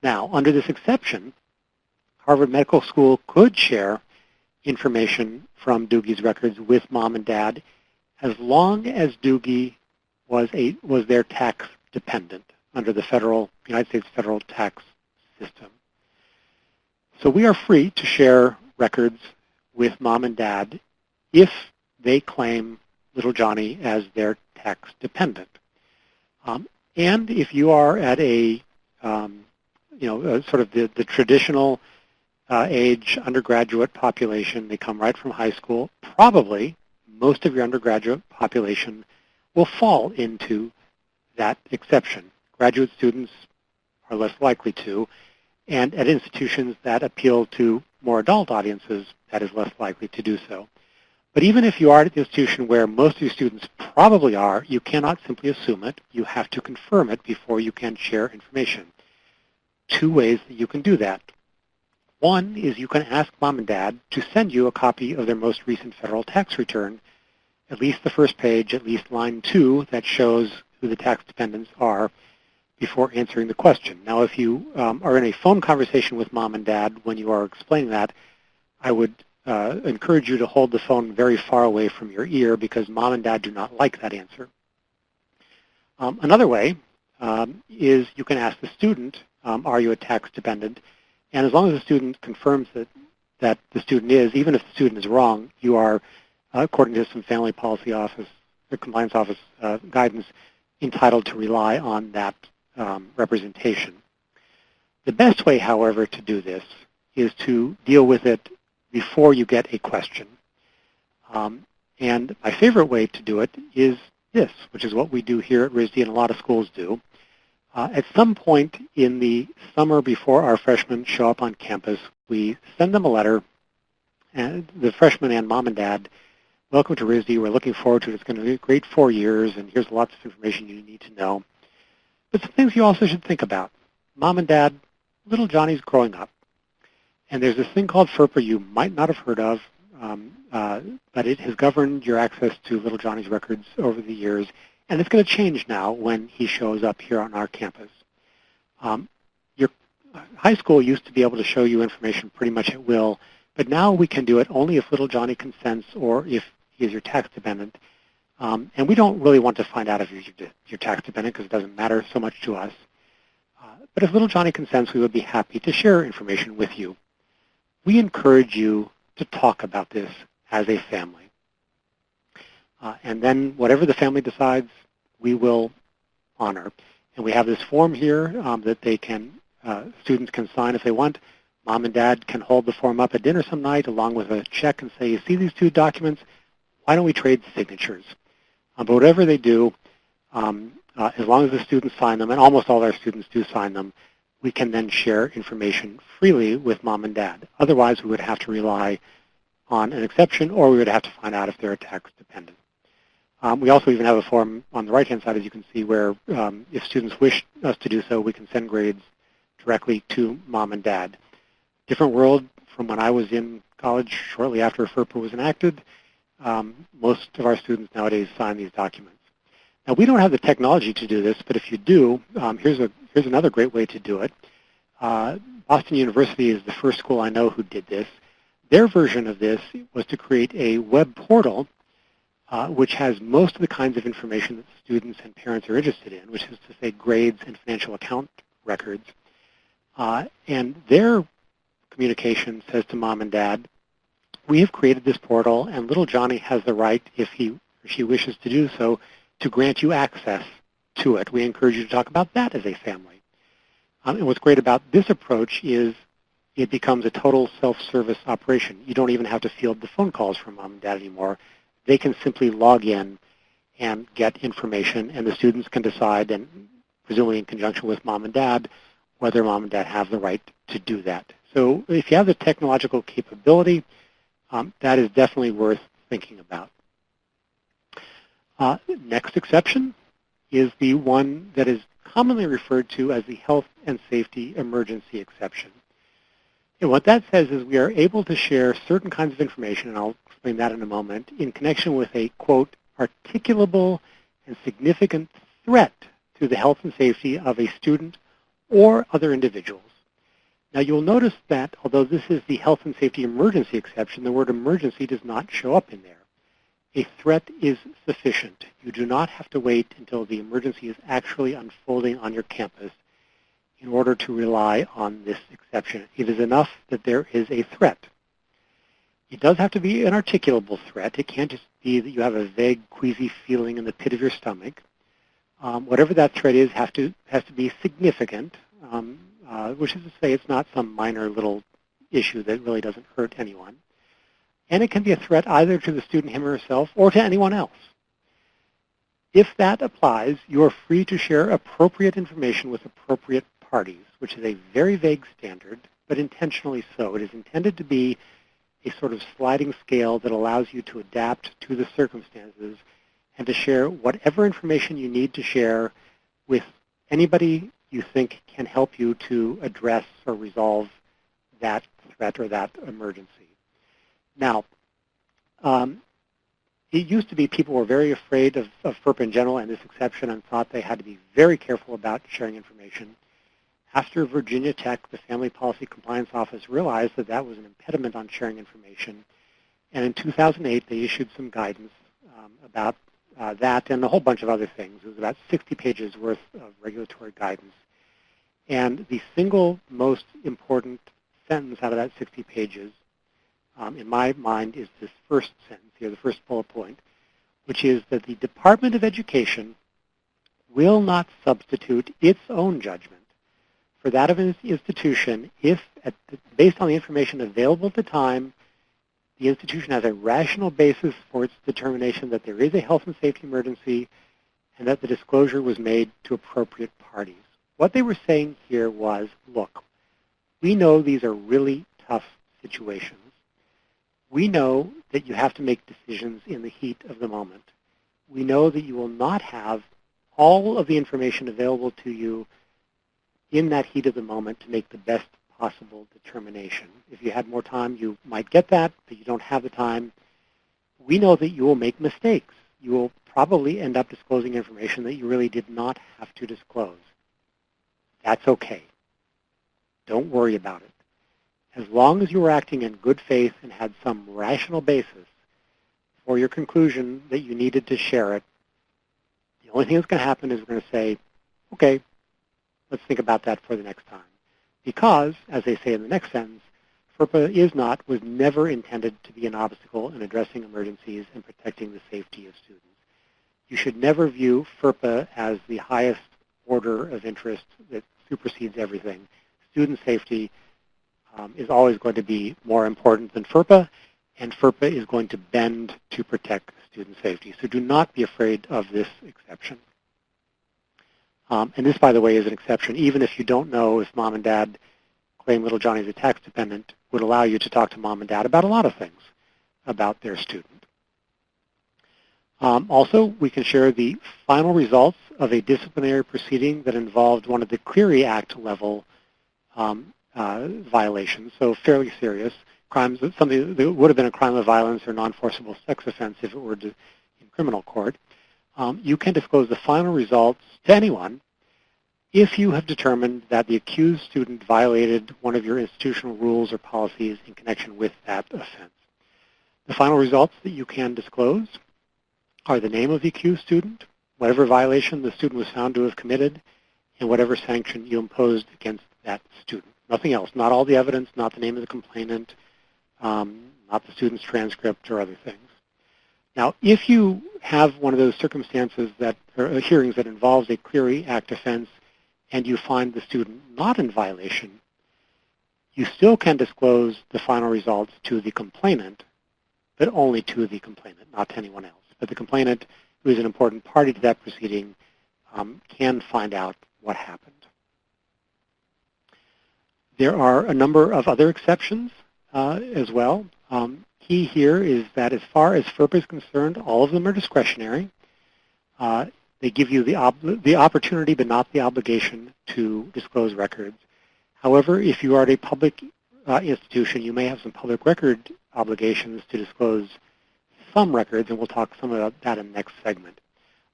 Now, under this exception, Harvard Medical School could share information from Doogie's records with mom and dad as long as Doogie was their tax dependent under the United States federal tax system. So we are free to share records with mom and dad if they claim little Johnny as their tax dependent. And if you are at a, sort of the traditional age undergraduate population, they come right from high school, probably most of your undergraduate population will fall into that exception. Graduate students are less likely to, and at institutions that appeal to more adult audiences, that is less likely to do so. But even if you are at an institution where most of your students probably are, you cannot simply assume it. You have to confirm it before you can share information. Two ways that you can do that. One is you can ask mom and dad to send you a copy of their most recent federal tax return, at least the first page, at least line 2, that shows who the tax dependents are, before answering the question. Now, if you are in a phone conversation with mom and dad when you are explaining that, I would encourage you to hold the phone very far away from your ear because mom and dad do not like that answer. Another way is you can ask the student, are you a tax dependent? And as long as the student confirms that the student is, even if the student is wrong, you are, according to some family policy office, the compliance office guidance, entitled to rely on that representation. The best way, however, to do this is to deal with it before you get a question. And my favorite way to do it is this, which is what we do here at RISD and a lot of schools do. At some point in the summer before our freshmen show up on campus, we send them a letter, and the freshmen and mom and dad, welcome to RISD, we're looking forward to it, it's going to be a great 4 years, and here's lots of information you need to know. But some things you also should think about. Mom and dad, little Johnny's growing up. And there's this thing called FERPA you might not have heard of, but it has governed your access to little Johnny's records over the years. And it's going to change now when he shows up here on our campus. Your high school used to be able to show you information pretty much at will, but now we can do it only if little Johnny consents or if he is your tax dependent. And we don't really want to find out if you're tax dependent because it doesn't matter so much to us. But if little Johnny consents, we would be happy to share information with you. We encourage you to talk about this as a family. And then whatever the family decides, we will honor. And we have this form here that they can, students can sign if they want. Mom and dad can hold the form up at dinner some night along with a check and say, you see these two documents? Why don't we trade signatures? But whatever they do, as long as the students sign them, and almost all our students do sign them, we can then share information freely with mom and dad. Otherwise, we would have to rely on an exception, or we would have to find out if they're tax dependent. We also even have a form on the right-hand side, as you can see, where if students wish us to do so, we can send grades directly to mom and dad. Different world from when I was in college shortly after FERPA was enacted. Most of our students nowadays sign these documents. Now, we don't have the technology to do this, but if you do, here's another great way to do it. Boston University is the first school I know who did this. Their version of this was to create a web portal which has most of the kinds of information that students and parents are interested in, which is to say grades and financial account records. And their communication says to mom and dad, we have created this portal, and little Johnny has the right, if he or she wishes to do so, to grant you access to it. We encourage you to talk about that as a family. And what's great about this approach is it becomes a total self-service operation. You don't even have to field the phone calls from mom and dad anymore. They can simply log in and get information, and the students can decide, and presumably in conjunction with mom and dad, whether mom and dad have the right to do that. So if you have the technological capability, that is definitely worth thinking about. Next exception is the one that is commonly referred to as the health and safety emergency exception. And what that says is we are able to share certain kinds of information, and I'll explain that in a moment, in connection with a, quote, articulable and significant threat to the health and safety of a student or other individuals. Now you'll notice that although this is the health and safety emergency exception, the word emergency does not show up in there. A threat is sufficient. You do not have to wait until the emergency is actually unfolding on your campus in order to rely on this exception. It is enough that there is a threat. It does have to be an articulable threat. It can't just be that you have a vague, queasy feeling in the pit of your stomach. Whatever that threat is has to be significant, which is to say it's not some minor little issue that really doesn't hurt anyone. And it can be a threat either to the student, him or herself, or to anyone else. If that applies, you are free to share appropriate information with appropriate parties, which is a very vague standard, but intentionally so. It is intended to be a sort of sliding scale that allows you to adapt to the circumstances and to share whatever information you need to share with anybody you think can help you to address or resolve that threat or that emergency. Now, it used to be people were very afraid of FERPA in general and this exception and thought they had to be very careful about sharing information. After Virginia Tech, the Family Policy Compliance Office realized that that was an impediment on sharing information. And in 2008, they issued some guidance about that and a whole bunch of other things. It was about 60 pages worth of regulatory guidance. And the single most important sentence out of that 60 pages, in my mind, is this first sentence here, the first bullet point, which is that the Department of Education will not substitute its own judgment for that of an institution if, based on the information available at the time, the institution has a rational basis for its determination that there is a health and safety emergency and that the disclosure was made to appropriate parties. What they were saying here was, look, we know these are really tough situations. We know that you have to make decisions in the heat of the moment. We know that you will not have all of the information available to you in that heat of the moment to make the best possible determination. If you had more time, you might get that, but you don't have the time. We know that you will make mistakes. You will probably end up disclosing information that you really did not have to disclose. That's okay. Don't worry about it. As long as you were acting in good faith and had some rational basis for your conclusion that you needed to share it, the only thing that's going to happen is we're going to say, okay, let's think about that for the next time. Because, as they say in the next sentence, FERPA was never intended to be an obstacle in addressing emergencies and protecting the safety of students. You should never view FERPA as the highest order of interest that supersedes everything. Student safety is always going to be more important than FERPA, and FERPA is going to bend to protect student safety. So do not be afraid of this exception. And this, by the way, is an exception. Even if you don't know if mom and dad claim little Johnny's a tax dependent, would allow you to talk to mom and dad about a lot of things about their student. Also, we can share the final results of a disciplinary proceeding that involved one of the Clery Act level violations, so fairly serious crimes, something that would have been a crime of violence or non-forcible sex offense if it were in criminal court. You can disclose the final results to anyone if you have determined that the accused student violated one of your institutional rules or policies in connection with that offense. The final results that you can disclose are the name of the accused student, whatever violation the student was found to have committed, and whatever sanction you imposed against that student. Nothing else, not all the evidence, not the name of the complainant, not the student's transcript or other things. Now, if you have one of those circumstances or hearings that involves a Clery Act offense and you find the student not in violation, you still can disclose the final results to the complainant, but only to the complainant, not to anyone else. But the complainant, who is an important party to that proceeding, can find out what happened. There are a number of other exceptions as well. Key here is that as far as FERPA is concerned, all of them are discretionary. They give you the opportunity but not the obligation to disclose records. However, if you are at a public institution, you may have some public record obligations to disclose some records, and we'll talk some about that in the next segment.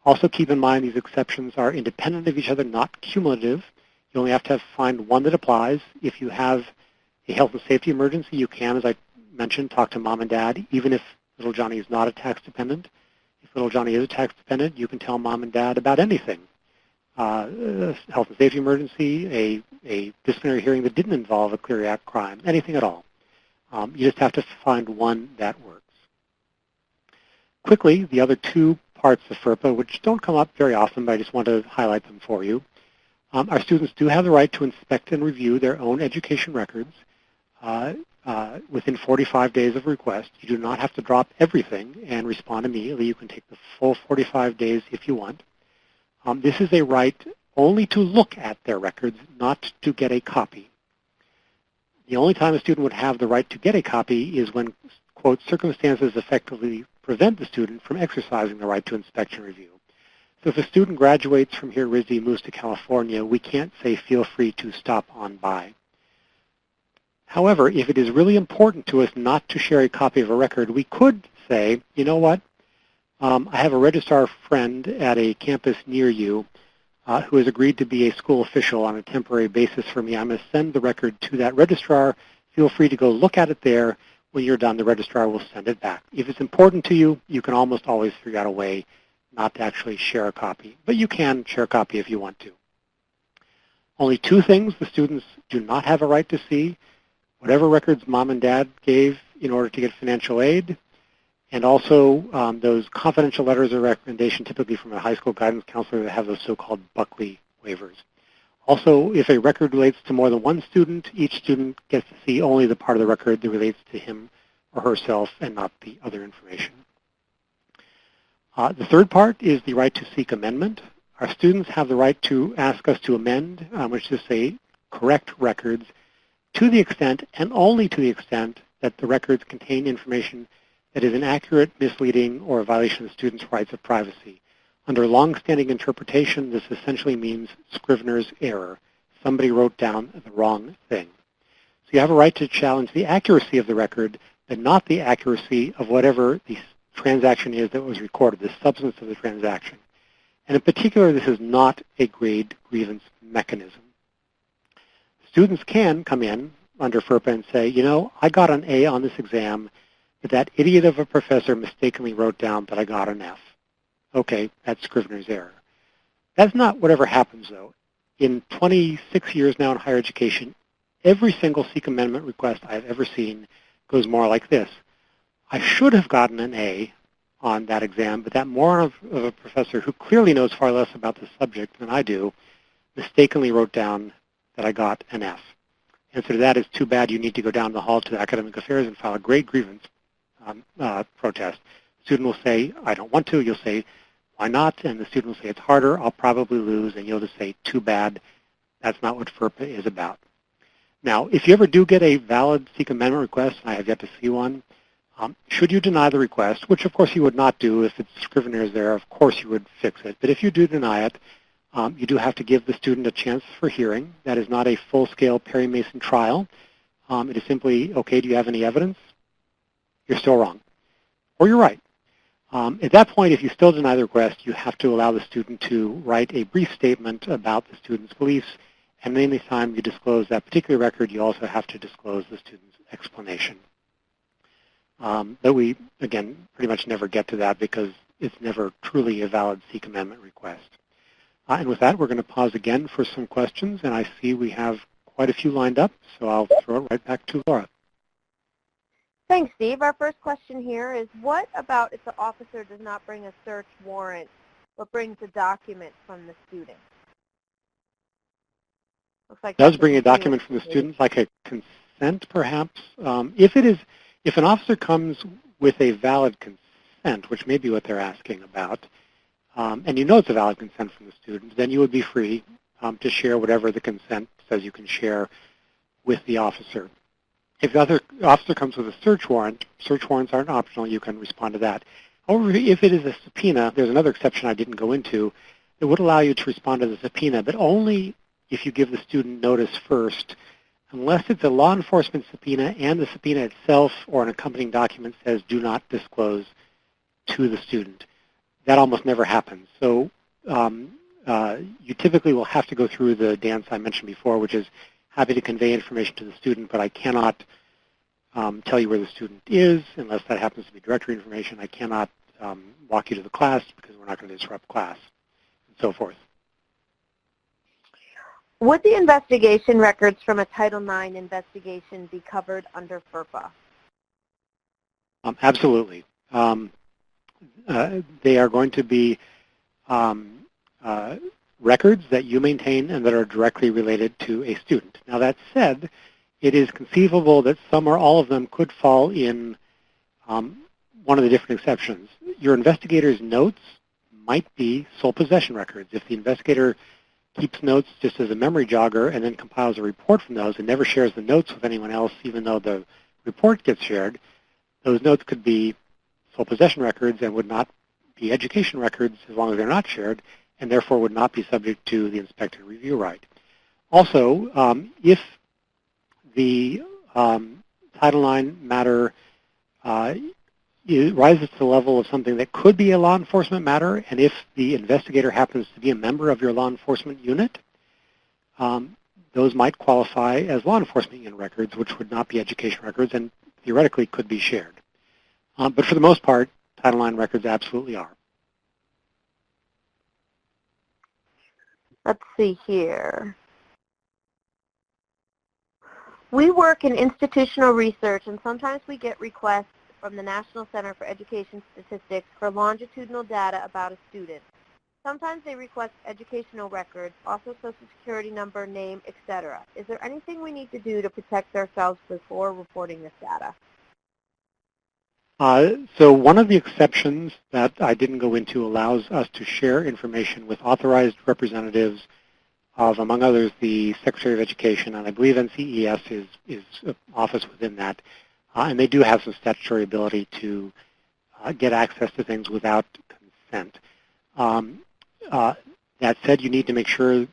Also keep in mind these exceptions are independent of each other, not cumulative. You only have to find one that applies. If you have a health and safety emergency, you can, as I mentioned, talk to mom and dad, even if little Johnny is not a tax dependent. If little Johnny is a tax dependent, you can tell mom and dad about anything. Health and safety emergency, a disciplinary hearing that didn't involve a Clery Act crime, anything at all. You just have to find one that works. Quickly, the other two parts of FERPA, which don't come up very often, but I just want to highlight them for you. Our students do have the right to inspect and review their own education records within 45 days of request. You do not have to drop everything and respond immediately. You can take the full 45 days if you want. This is a right only to look at their records, not to get a copy. The only time a student would have the right to get a copy is when, quote, circumstances effectively prevent the student from exercising the right to inspect and review. So if a student graduates from here at RISD, moves to California, we can't say feel free to stop on by. However, if it is really important to us not to share a copy of a record, we could say, you know what, I have a registrar friend at a campus near you who has agreed to be a school official on a temporary basis for me. I'm going to send the record to that registrar. Feel free to go look at it there. When you're done, the registrar will send it back. If it's important to you, you can almost always figure out a way not to actually share a copy, but you can share a copy if you want to. Only two things the students do not have a right to see: whatever records mom and dad gave in order to get financial aid, and also those confidential letters of recommendation, typically from a high school guidance counselor, that have those so-called Buckley waivers. Also, if a record relates to more than one student, each student gets to see only the part of the record that relates to him or herself and not the other information. The third part is the right to seek amendment. Our students have the right to ask us to amend, which is to say correct records, to the extent and only to the extent that the records contain information that is inaccurate, misleading, or a violation of the student's rights of privacy. Under long-standing interpretation, this essentially means Scrivener's error. Somebody wrote down the wrong thing. So you have a right to challenge the accuracy of the record, but not the accuracy of whatever the transaction is that was recorded, the substance of the transaction. And in particular, this is not a grade grievance mechanism. Students can come in under FERPA and say, you know, I got an A on this exam, but that idiot of a professor mistakenly wrote down that I got an F. Okay, that's Scrivener's error. That's not whatever happens, though. In 26 years now in higher education, every single Seek Amendment request I've ever seen goes more like this. I should have gotten an A on that exam, but that moron of a professor who clearly knows far less about the subject than I do mistakenly wrote down that I got an F. And so that is too bad. You need to go down the hall to academic affairs and file a grade grievance protest. The student will say, I don't want to. You'll say, why not? And the student will say, it's harder. I'll probably lose. And you'll just say, too bad. That's not what FERPA is about. Now, if you ever do get a valid Seek Amendment request, and I have yet to see one, should you deny the request, which of course you would not do if it's Scrivener's there, of course you would fix it. But if you do deny it, you do have to give the student a chance for hearing. That is not a full-scale Perry Mason trial. It is simply, okay, do you have any evidence? You're still wrong. Or you're right. At that point, if you still deny the request, you have to allow the student to write a brief statement about the student's beliefs, and then any time you disclose that particular record, you also have to disclose the student's explanation. But we, again, pretty much never get to that because it's never truly a valid Seek Amendment request. And with that, we're going to pause again for some questions, and I see we have quite a few lined up, so I'll throw it right back to Laura. Thanks, Steve. Our first question here is, what about if the officer does not bring a search warrant, but brings a document from the student? Looks like Does bring a document from the student, like a consent, perhaps. If an officer comes with a valid consent, which may be what they're asking about, and you know it's a valid consent from the student, then you would be free to share whatever the consent says you can share with the officer. If the other officer comes with a search warrant, search warrants aren't optional, you can respond to that. However, if it is a subpoena, there's another exception I didn't go into, it would allow you to respond to the subpoena, but only if you give the student notice first, unless it's a law enforcement subpoena and the subpoena itself or an accompanying document says do not disclose to the student. That almost never happens. So you typically will have to go through the dance I mentioned before, which is happy to convey information to the student, but I cannot tell you where the student is unless that happens to be directory information. I cannot walk you to the class because we're not going to disrupt class, and so forth. Would the investigation records from a Title IX investigation be covered under FERPA? Absolutely. They are going to be records that you maintain and that are directly related to a student. Now that said, it is conceivable that some or all of them could fall in one of the different exceptions. Your investigator's notes might be sole possession records. If the investigator keeps notes just as a memory jogger and then compiles a report from those and never shares the notes with anyone else even though the report gets shared, those notes could be sole possession records and would not be education records as long as they're not shared, and therefore would not be subject to the inspector review right. Also, if the Title IX matter rises to the level of something that could be a law enforcement matter, and if the investigator happens to be a member of your law enforcement unit, those might qualify as law enforcement unit records, which would not be education records and theoretically could be shared. But for the most part, Title IX records absolutely are. Let's see here. We work in institutional research, and sometimes we get requests from the National Center for Education Statistics for longitudinal data about a student. Sometimes they request educational records, also social security number, name, etc. Is there anything we need to do to protect ourselves before reporting this data? So one of the exceptions that I didn't go into allows us to share information with authorized representatives of, among others, the Secretary of Education, and I believe NCES is an office within that. And they do have some statutory ability to get access to things without consent. That said, you would need to make sure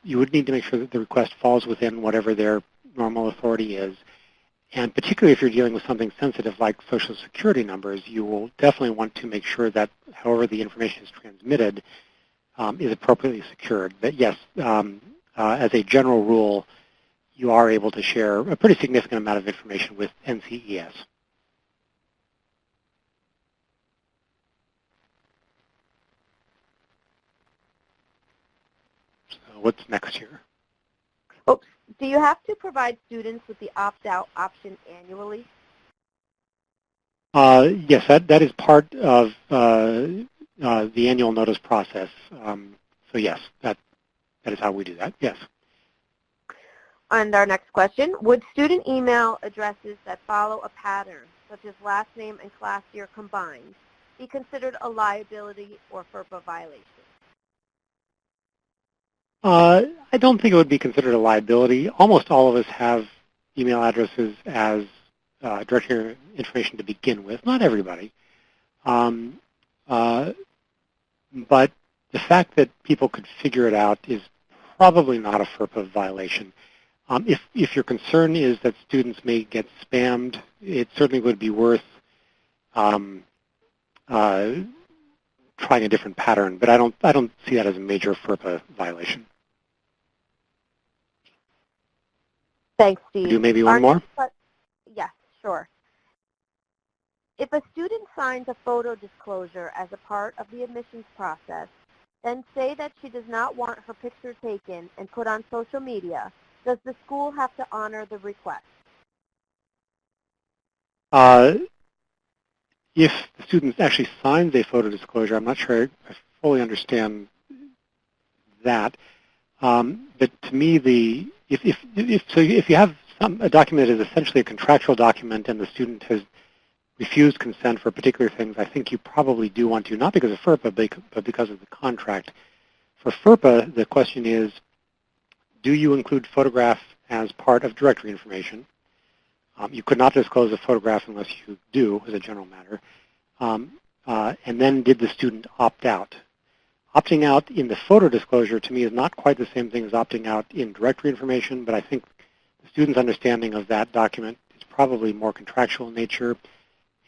that the request falls within whatever their normal authority is. And particularly if you're dealing with something sensitive like Social Security numbers, you will definitely want to make sure that however the information is transmitted is appropriately secured. But yes, as a general rule, you are able to share a pretty significant amount of information with NCES. So what's next here? Oops. Do you have to provide students with the opt-out option annually? Yes, that is part of the annual notice process. So yes, that is how we do that, yes. And our next question, would student email addresses that follow a pattern, such as last name and class year combined, be considered a liability or FERPA violation? I don't think it would be considered a liability. Almost all of us have email addresses as directory information to begin with. Not everybody. But the fact that people could figure it out is probably not a FERPA violation. If your concern is that students may get spammed, it certainly would be worth trying a different pattern. But I don't see that as a major FERPA violation. Thanks, Steve. Do maybe one more? Yes, sure. If a student signs a photo disclosure as a part of the admissions process, then say that she does not want her picture taken and put on social media, does the school have to honor the request? If the student actually signs a photo disclosure, I'm not sure I fully understand that. But to me, if you have a document is essentially a contractual document and the student has refused consent for particular things, I think you probably do want to, not because of FERPA, but because of the contract. For FERPA, the question is, do you include photograph as part of directory information? You could not disclose a photograph unless you do, as a general matter. And then did the student opt out? Opting out in the photo disclosure, to me, is not quite the same thing as opting out in directory information, but I think the student's understanding of that document is probably more contractual in nature,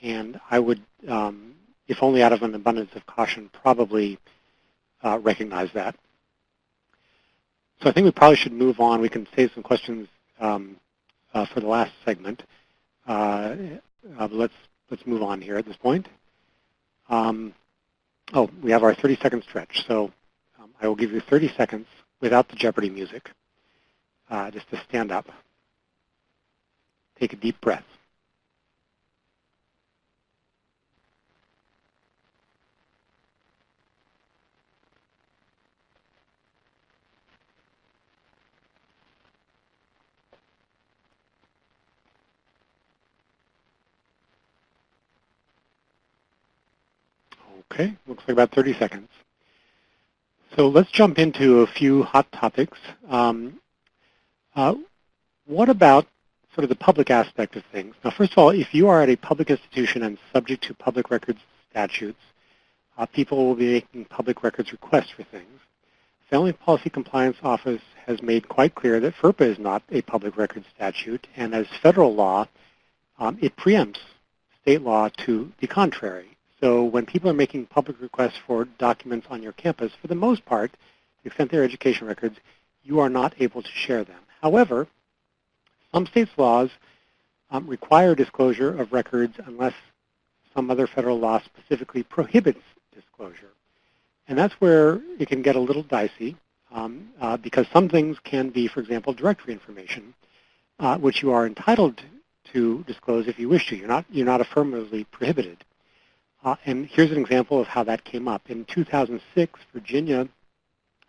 and I would, if only out of an abundance of caution, probably recognize that. So I think we probably should move on. We can save some questions for the last segment. Let's move on here at this point. Oh, we have our 30-second stretch. So I will give you 30 seconds without the Jeopardy music, just to stand up. Take a deep breath. Okay, looks like about 30 seconds. So let's jump into a few hot topics. What about sort of the public aspect of things? Now, first of all, if you are at a public institution and subject to public records statutes, people will be making public records requests for things. Family Policy Compliance Office has made quite clear that FERPA is not a public records statute, and as federal law, it preempts state law to the contrary. So when people are making public requests for documents on your campus, for the most part, to the extent they're education records, you are not able to share them. However, some states' laws require disclosure of records unless some other federal law specifically prohibits disclosure. And that's where it can get a little dicey because some things can be, for example, directory information, which you are entitled to disclose if you wish to. You're not affirmatively prohibited. And here's an example of how that came up. In 2006, Virginia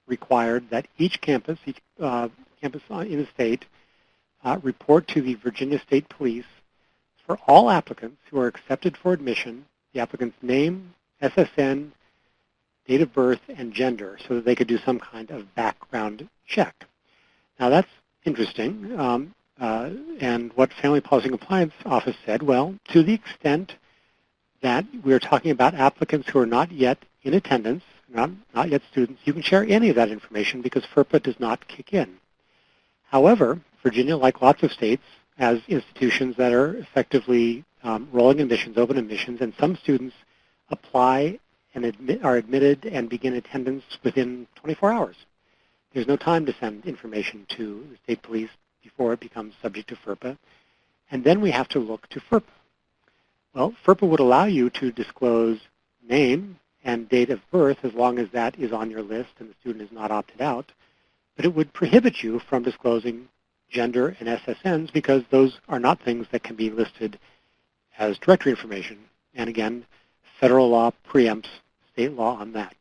required that each campus in the state report to the Virginia State Police for all applicants who are accepted for admission, the applicant's name, SSN, date of birth, and gender, so that they could do some kind of background check. Now that's interesting. And what Family Policy Compliance Office said, well, to the extent that we're talking about applicants who are not yet in attendance, not yet students, you can share any of that information because FERPA does not kick in. However, Virginia, like lots of states, has institutions that are effectively rolling admissions, open admissions, and some students apply and are admitted and begin attendance within 24 hours. There's no time to send information to the state police before it becomes subject to FERPA. And then we have to look to FERPA. Well, FERPA would allow you to disclose name and date of birth as long as that is on your list and the student is not opted out, but it would prohibit you from disclosing gender and SSNs because those are not things that can be listed as directory information. And again, federal law preempts state law on that.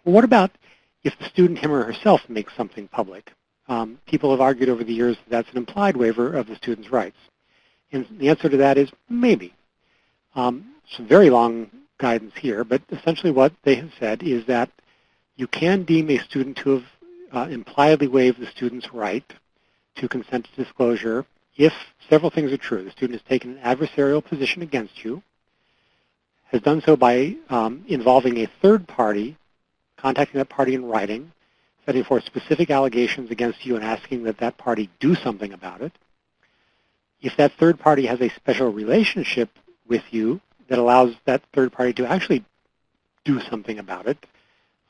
Well, what about if the student, him or herself, makes something public? People have argued over the years that that's an implied waiver of the student's rights. And the answer to that is maybe. Some very long guidance here, but essentially what they have said is that you can deem a student to have impliedly waived the student's right to consent to disclosure if several things are true. The student has taken an adversarial position against you, has done so by involving a third party, contacting that party in writing, setting forth specific allegations against you and asking that that party do something about it. If that third party has a special relationship with you that allows that third party to actually do something about it,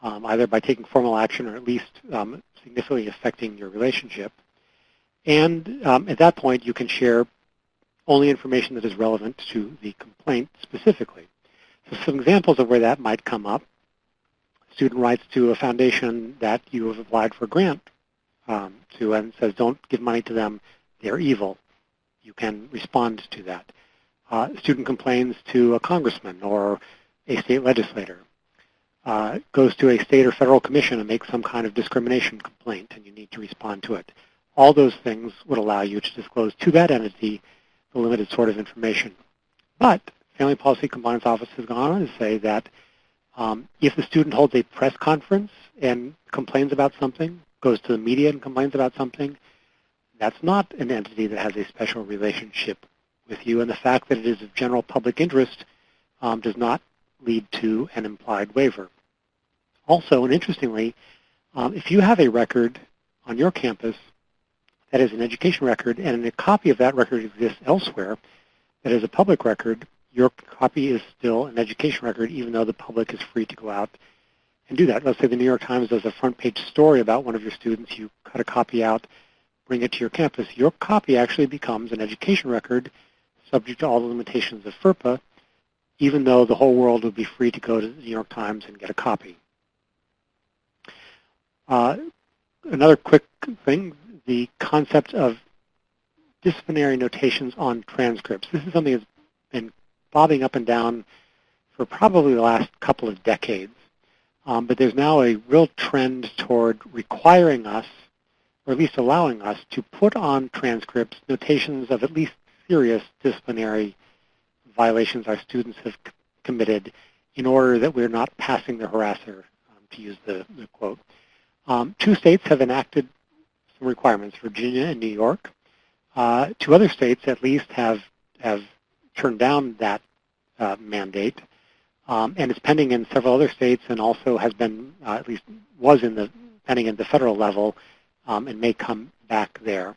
either by taking formal action or at least significantly affecting your relationship. And at that point, you can share only information that is relevant to the complaint specifically. So some examples of where that might come up. A student writes to a foundation that you have applied for a grant to and says, don't give money to them, they're evil. You can respond to that. A student complains to a congressman or a state legislator, goes to a state or federal commission and makes some kind of discrimination complaint, and you need to respond to it. all those things would allow you to disclose to that entity the limited sort of information. But Family Policy Compliance Office has gone on to say that if the student holds a press conference and complains about something, goes to the media and complains about something, that's not an entity that has a special relationship with you, and the fact that it is of general public interest does not lead to an implied waiver. Also, and interestingly, if you have a record on your campus that is an education record and a copy of that record exists elsewhere that is a public record, your copy is still an education record even though the public is free to go out and do that. Let's say the New York Times does a front page story about one of your students, you cut a copy out, bring it to your campus. Your copy actually becomes an education record subject to all the limitations of FERPA, even though the whole world would be free to go to the New York Times and get a copy. Another quick thing, the concept of disciplinary notations on transcripts. This is something that's been bobbing up and down for probably the last couple of decades. But there's now a real trend toward requiring us, or at least allowing us, to put on transcripts notations of at least serious disciplinary violations our students have committed in order that we're not passing the harasser, to use the quote. 2 states have enacted some requirements, Virginia and New York. 2 other states at least have turned down that mandate, and it's pending in several other states and also has been, at least was pending at the federal level, and may come back there.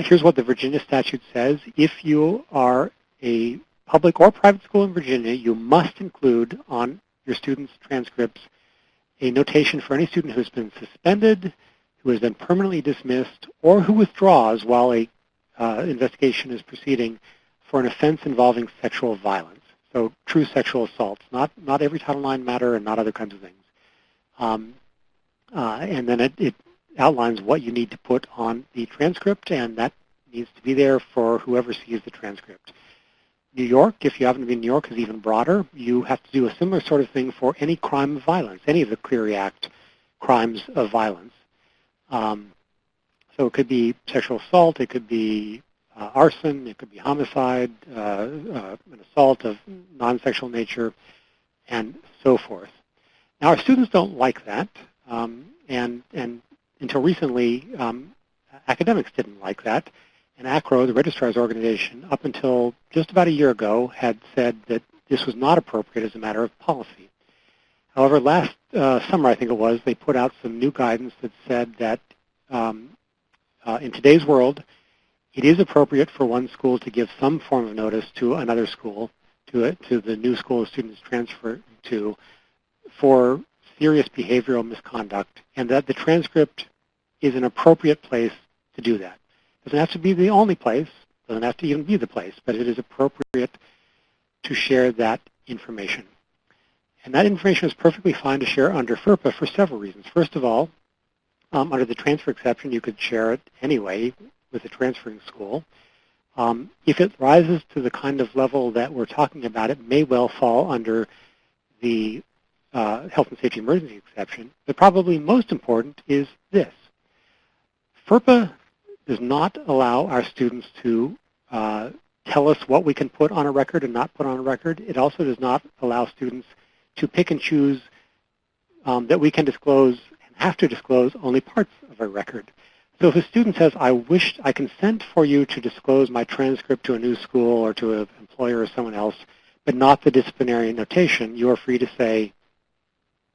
Here's what the Virginia statute says. If you are a public or private school in Virginia, you must include on your students' transcripts a notation for any student who has been suspended, who has been permanently dismissed, or who withdraws while a investigation is proceeding for an offense involving sexual violence. So true sexual assaults, not every Title IX matter and not other kinds of things. And then it outlines what you need to put on the transcript, and that needs to be there for whoever sees the transcript. New York, if you happen to be in New York, is even broader. You have to do a similar sort of thing for any crime of violence, any of the Clery Act crimes of violence. So it could be sexual assault, it could be arson, it could be homicide, an assault of non-sexual nature, and so forth. Now, our students don't like that, and until recently, academics didn't like that. And ACRO, the registrar's organization, up until just about a year ago, had said that this was not appropriate as a matter of policy. However, last summer, I think it was, they put out some new guidance that said that in today's world, it is appropriate for one school to give some form of notice to another school, to the new school students transfer to, for serious behavioral misconduct, and that the transcript is an appropriate place to do that. It doesn't have to be the only place, doesn't have to even be the place, but it is appropriate to share that information. And that information is perfectly fine to share under FERPA for several reasons. First of all, under the transfer exception, you could share it anyway with a transferring school. If it rises to the kind of level that we're talking about, it may well fall under the health and safety emergency exception. But probably most important is this. FERPA does not allow our students to tell us what we can put on a record and not put on a record. It also does not allow students to pick and choose that we can disclose and have to disclose only parts of a record. So if a student says, I consent for you to disclose my transcript to a new school or to an employer or someone else, but not the disciplinary notation, you are free to say,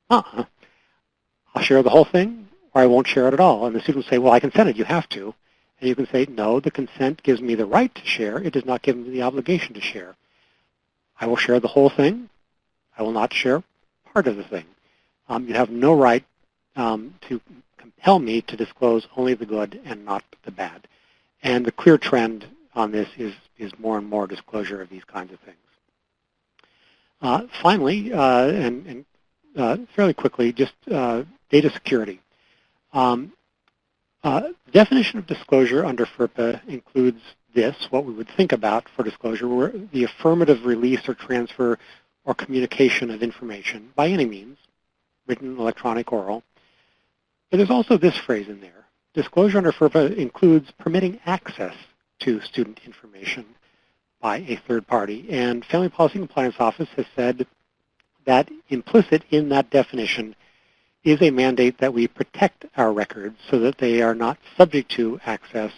I'll share the whole thing, or I won't share it at all. And the student will say, well, I consented, you have to. And you can say, no, the consent gives me the right to share. It does not give me the obligation to share. I will share the whole thing. I will not share part of the thing. You have no right to compel me to disclose only the good and not the bad. And the clear trend on this is more and more disclosure of these kinds of things. Finally, and fairly quickly, just data security. The definition of disclosure under FERPA includes this, what we would think about for disclosure, where the affirmative release or transfer or communication of information by any means, written, electronic, oral. But there's also this phrase in there, disclosure under FERPA includes permitting access to student information by a third party. And Family Policy Compliance Office has said that implicit in that definition is a mandate that we protect our records so that they are not subject to access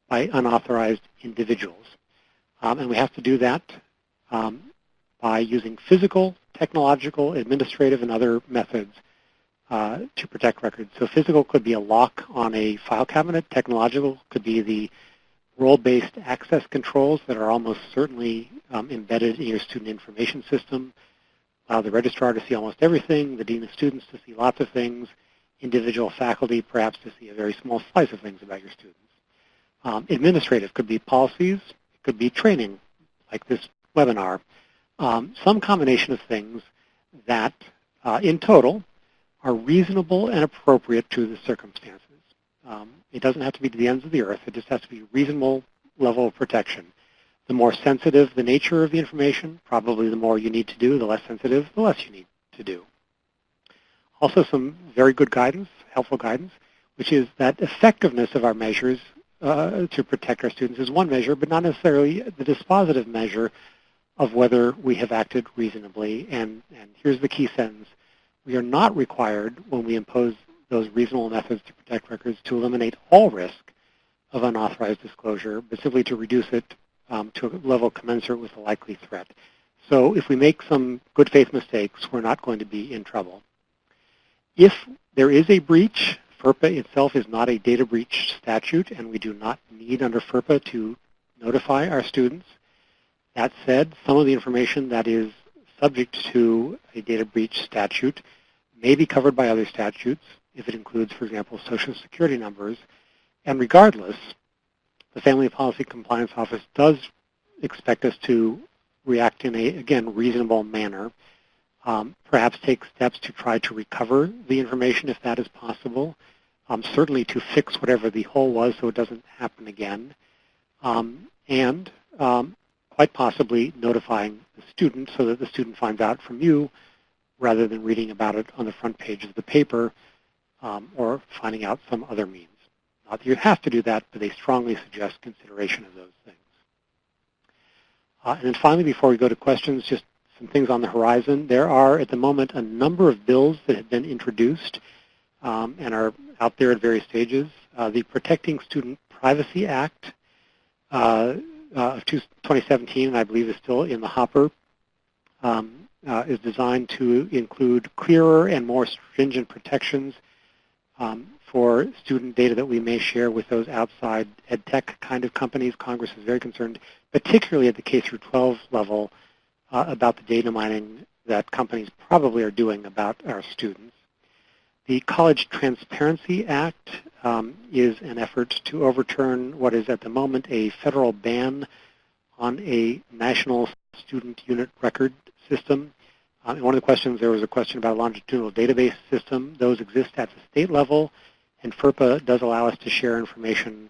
by unauthorized individuals. And we have to do that by using physical, technological, administrative, and other methods to protect records. So physical could be a lock on a file cabinet. Technological could be the role-based access controls that are almost certainly embedded in your student information system. Allow the registrar to see almost everything, the dean of students to see lots of things, individual faculty perhaps to see a very small slice of things about your students. Administrative could be policies, it could be training, like this webinar. Some combination of things that, in total, are reasonable and appropriate to the circumstances. It doesn't have to be to the ends of the earth. It just has to be a reasonable level of protection. The more sensitive the nature of the information, probably the more you need to do. The less sensitive, the less you need to do. Also some very good guidance, helpful guidance, which is that effectiveness of our measures to protect our students is one measure, but not necessarily the dispositive measure of whether we have acted reasonably. And here's the key sentence. We are not required, when we impose those reasonable methods to protect records, to eliminate all risk of unauthorized disclosure, but simply to reduce it to a level commensurate with the likely threat. So if we make some good faith mistakes, we're not going to be in trouble. If there is a breach, FERPA itself is not a data breach statute, and we do not need under FERPA to notify our students. That said, some of the information that is subject to a data breach statute may be covered by other statutes if it includes, for example, Social Security numbers. And regardless, the Family Policy Compliance Office does expect us to react in a, again, reasonable manner, perhaps take steps to try to recover the information if that is possible, certainly to fix whatever the hole was so it doesn't happen again, and quite possibly notifying the student so that the student finds out from you rather than reading about it on the front page of the paper or finding out some other means. Not that you have to do that, but they strongly suggest consideration of those things. And then finally, before we go to questions, just some things on the horizon. There are, at the moment, a number of bills that have been introduced and are out there at various stages. The Protecting Student Privacy Act of 2017, and I believe is still in the hopper, is designed to include clearer and more stringent protections for student data that we may share with those outside ed tech kind of companies. Congress is very concerned, particularly at the K through 12 level, about the data mining that companies probably are doing about our students. The College Transparency Act is an effort to overturn what is at the moment a federal ban on a national student unit record system. In one of the questions, there was a question about a longitudinal database system. Those exist at the state level, and FERPA does allow us to share information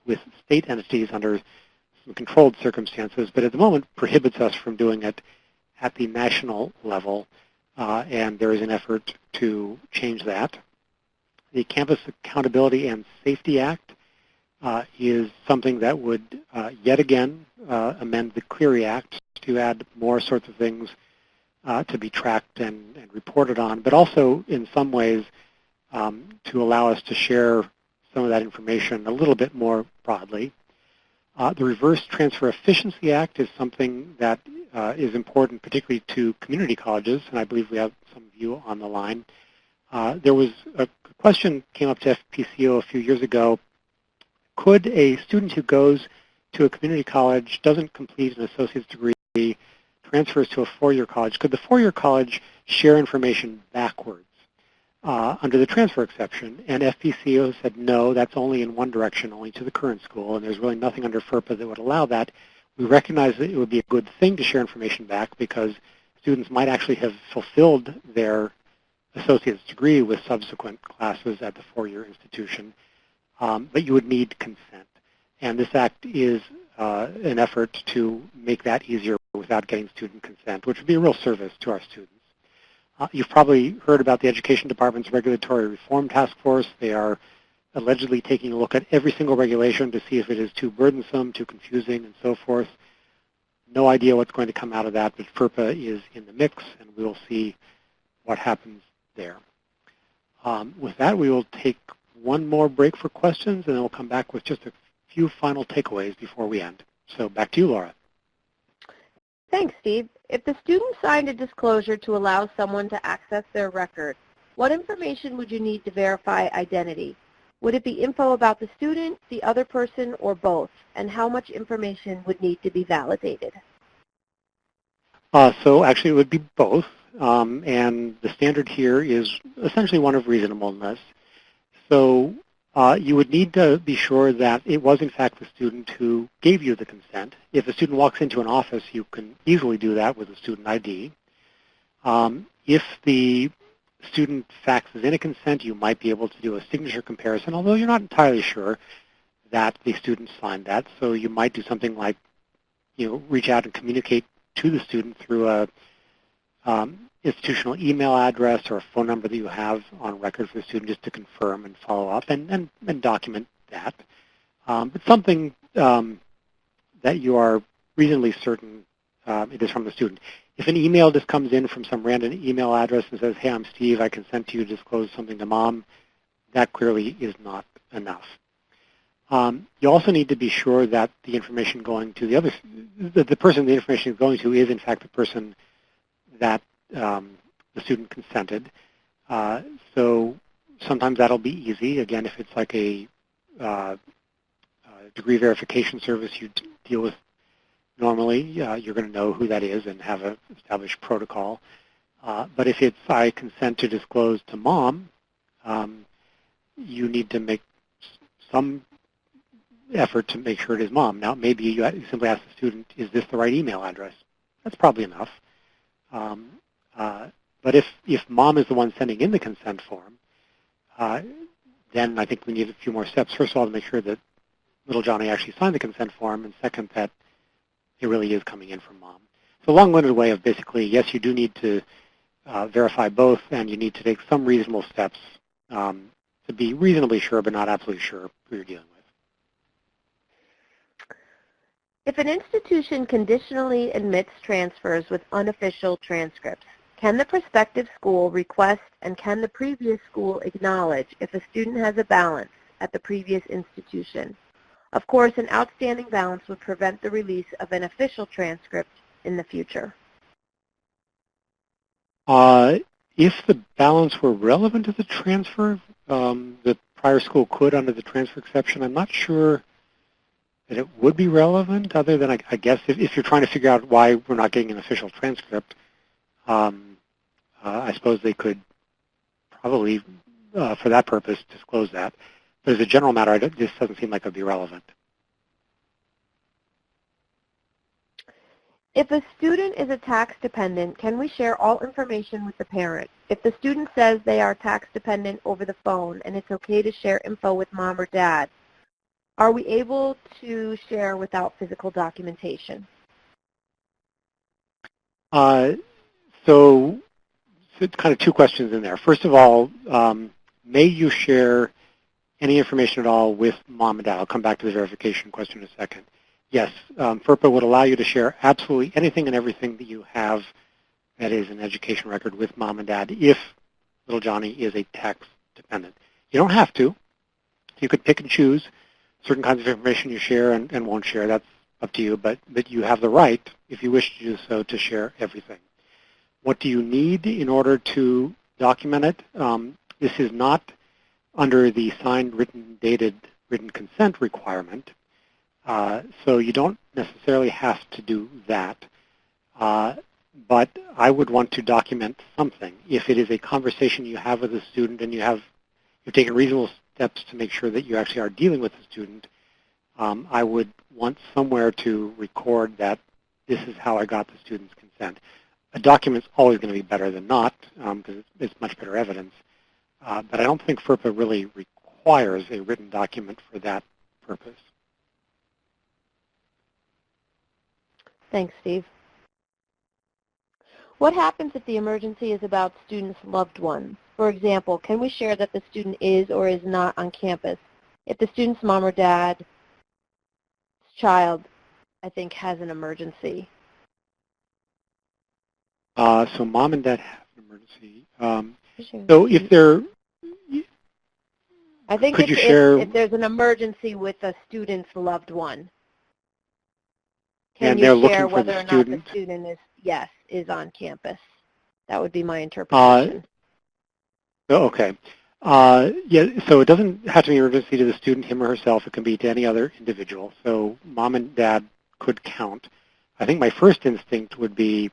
with state entities under some controlled circumstances, but at the moment prohibits us from doing it at the national level, and there is an effort to change that. The Campus Accountability and Safety Act is something that would yet again amend the Clery Act to add more sorts of things to be tracked and reported on, but also in some ways to allow us to share some of that information a little bit more broadly. The Reverse Transfer Efficiency Act is something that is important particularly to community colleges, and I believe we have some of you on the line. There was a question came up to FPCO a few years ago. Could a student who goes to a community college, doesn't complete an associate's degree, transfers to a four-year college, could the four-year college share information backwards under the transfer exception? And FPCO said no, that's only in one direction, only to the current school, and there's really nothing under FERPA that would allow that. We recognize that it would be a good thing to share information back because students might actually have fulfilled their associate's degree with subsequent classes at the four-year institution, but you would need consent. And this act is an effort to make that easier without getting student consent, which would be a real service to our students. You've probably heard about the Education Department's Regulatory Reform Task Force. They are allegedly taking a look at every single regulation to see if it is too burdensome, too confusing, and so forth. No idea what's going to come out of that, but FERPA is in the mix, and we will see what happens there. With that, we will take one more break for questions, and then we'll come back with just a few final takeaways before we end. So back to you, Laura. Thanks, Steve. If the student signed a disclosure to allow someone to access their record, what information would you need to verify identity? Would it be info about the student, the other person, or both? And how much information would need to be validated? So actually it would be both, and the standard here is essentially one of reasonableness. So you would need to be sure that it was in fact the student who gave you the consent. If a student walks into an office, you can easily do that with a student ID. If the student faxes in a consent, you might be able to do a signature comparison, although you're not entirely sure that the student signed that. So you might do something like, reach out and communicate to the student through a institutional email address or a phone number that you have on record for the student, just to confirm and follow up and document that. But something that you are reasonably certain it is from the student. If an email just comes in from some random email address and says, hey, I'm Steve, I consent to you to disclose something to mom, that clearly is not enough. You also need to be sure that the information going to the person the information is going to is in fact the person that the student consented. So sometimes that'll be easy. Again, if it's like a degree verification service you deal with normally, you're going to know who that is and have an established protocol. But if it's I consent to disclose to mom, you need to make some effort to make sure it is mom. Now, maybe you simply ask the student, is this the right email address? That's probably enough. But if mom is the one sending in the consent form, then I think we need a few more steps. First of all, to make sure that little Johnny actually signed the consent form, and second, that it really is coming in from mom. So a long-winded way of basically, yes, you do need to verify both, and you need to take some reasonable steps to be reasonably sure, but not absolutely sure who you're dealing with. If an institution conditionally admits transfers with unofficial transcripts, can the prospective school request and can the previous school acknowledge if a student has a balance at the previous institution? Of course, an outstanding balance would prevent the release of an official transcript in the future. If the balance were relevant to the transfer, the prior school could under the transfer exception. I'm not sure that it would be relevant, other than I guess if you're trying to figure out why we're not getting an official transcript, I suppose they could probably, for that purpose, disclose that. But as a general matter, this doesn't seem like it would be relevant. If a student is a tax dependent, can we share all information with the parent? If the student says they are tax dependent over the phone and it's okay to share info with mom or dad, are we able to share without physical documentation? So it's kind of two questions in there. First of all, may you share any information at all with mom and dad? I'll come back to the verification question in a second. Yes, FERPA would allow you to share absolutely anything and everything that you have that is an education record with mom and dad if little Johnny is a tax dependent. You don't have to. You could pick and choose certain kinds of information you share and won't share. That's up to you, but you have the right, if you wish to do so, to share everything. What do you need in order to document it? This is not under the signed, written, dated, written consent requirement, so you don't necessarily have to do that. But I would want to document something. If it is a conversation you have with a student and you've taken reasonable steps to make sure that you actually are dealing with the student, I would want somewhere to record that this is how I got the student's consent. A document's always going to be better than not, because it's much better evidence. But I don't think FERPA really requires a written document for that purpose. Thanks, Steve. What happens if the emergency is about students' loved ones, For example, can we share that the student is or is not on campus if the student's mom or dad's child, I think, has an emergency? So mom and dad have an emergency. So if they're, I think could you share, if there's an emergency with a student's loved one, can and you they're share looking for whether the or not student? the student is on campus? That would be my interpretation. Okay. Yeah, so it doesn't have to be an emergency to the student, him or herself. It can be to any other individual. So mom and dad could count. I think my first instinct would be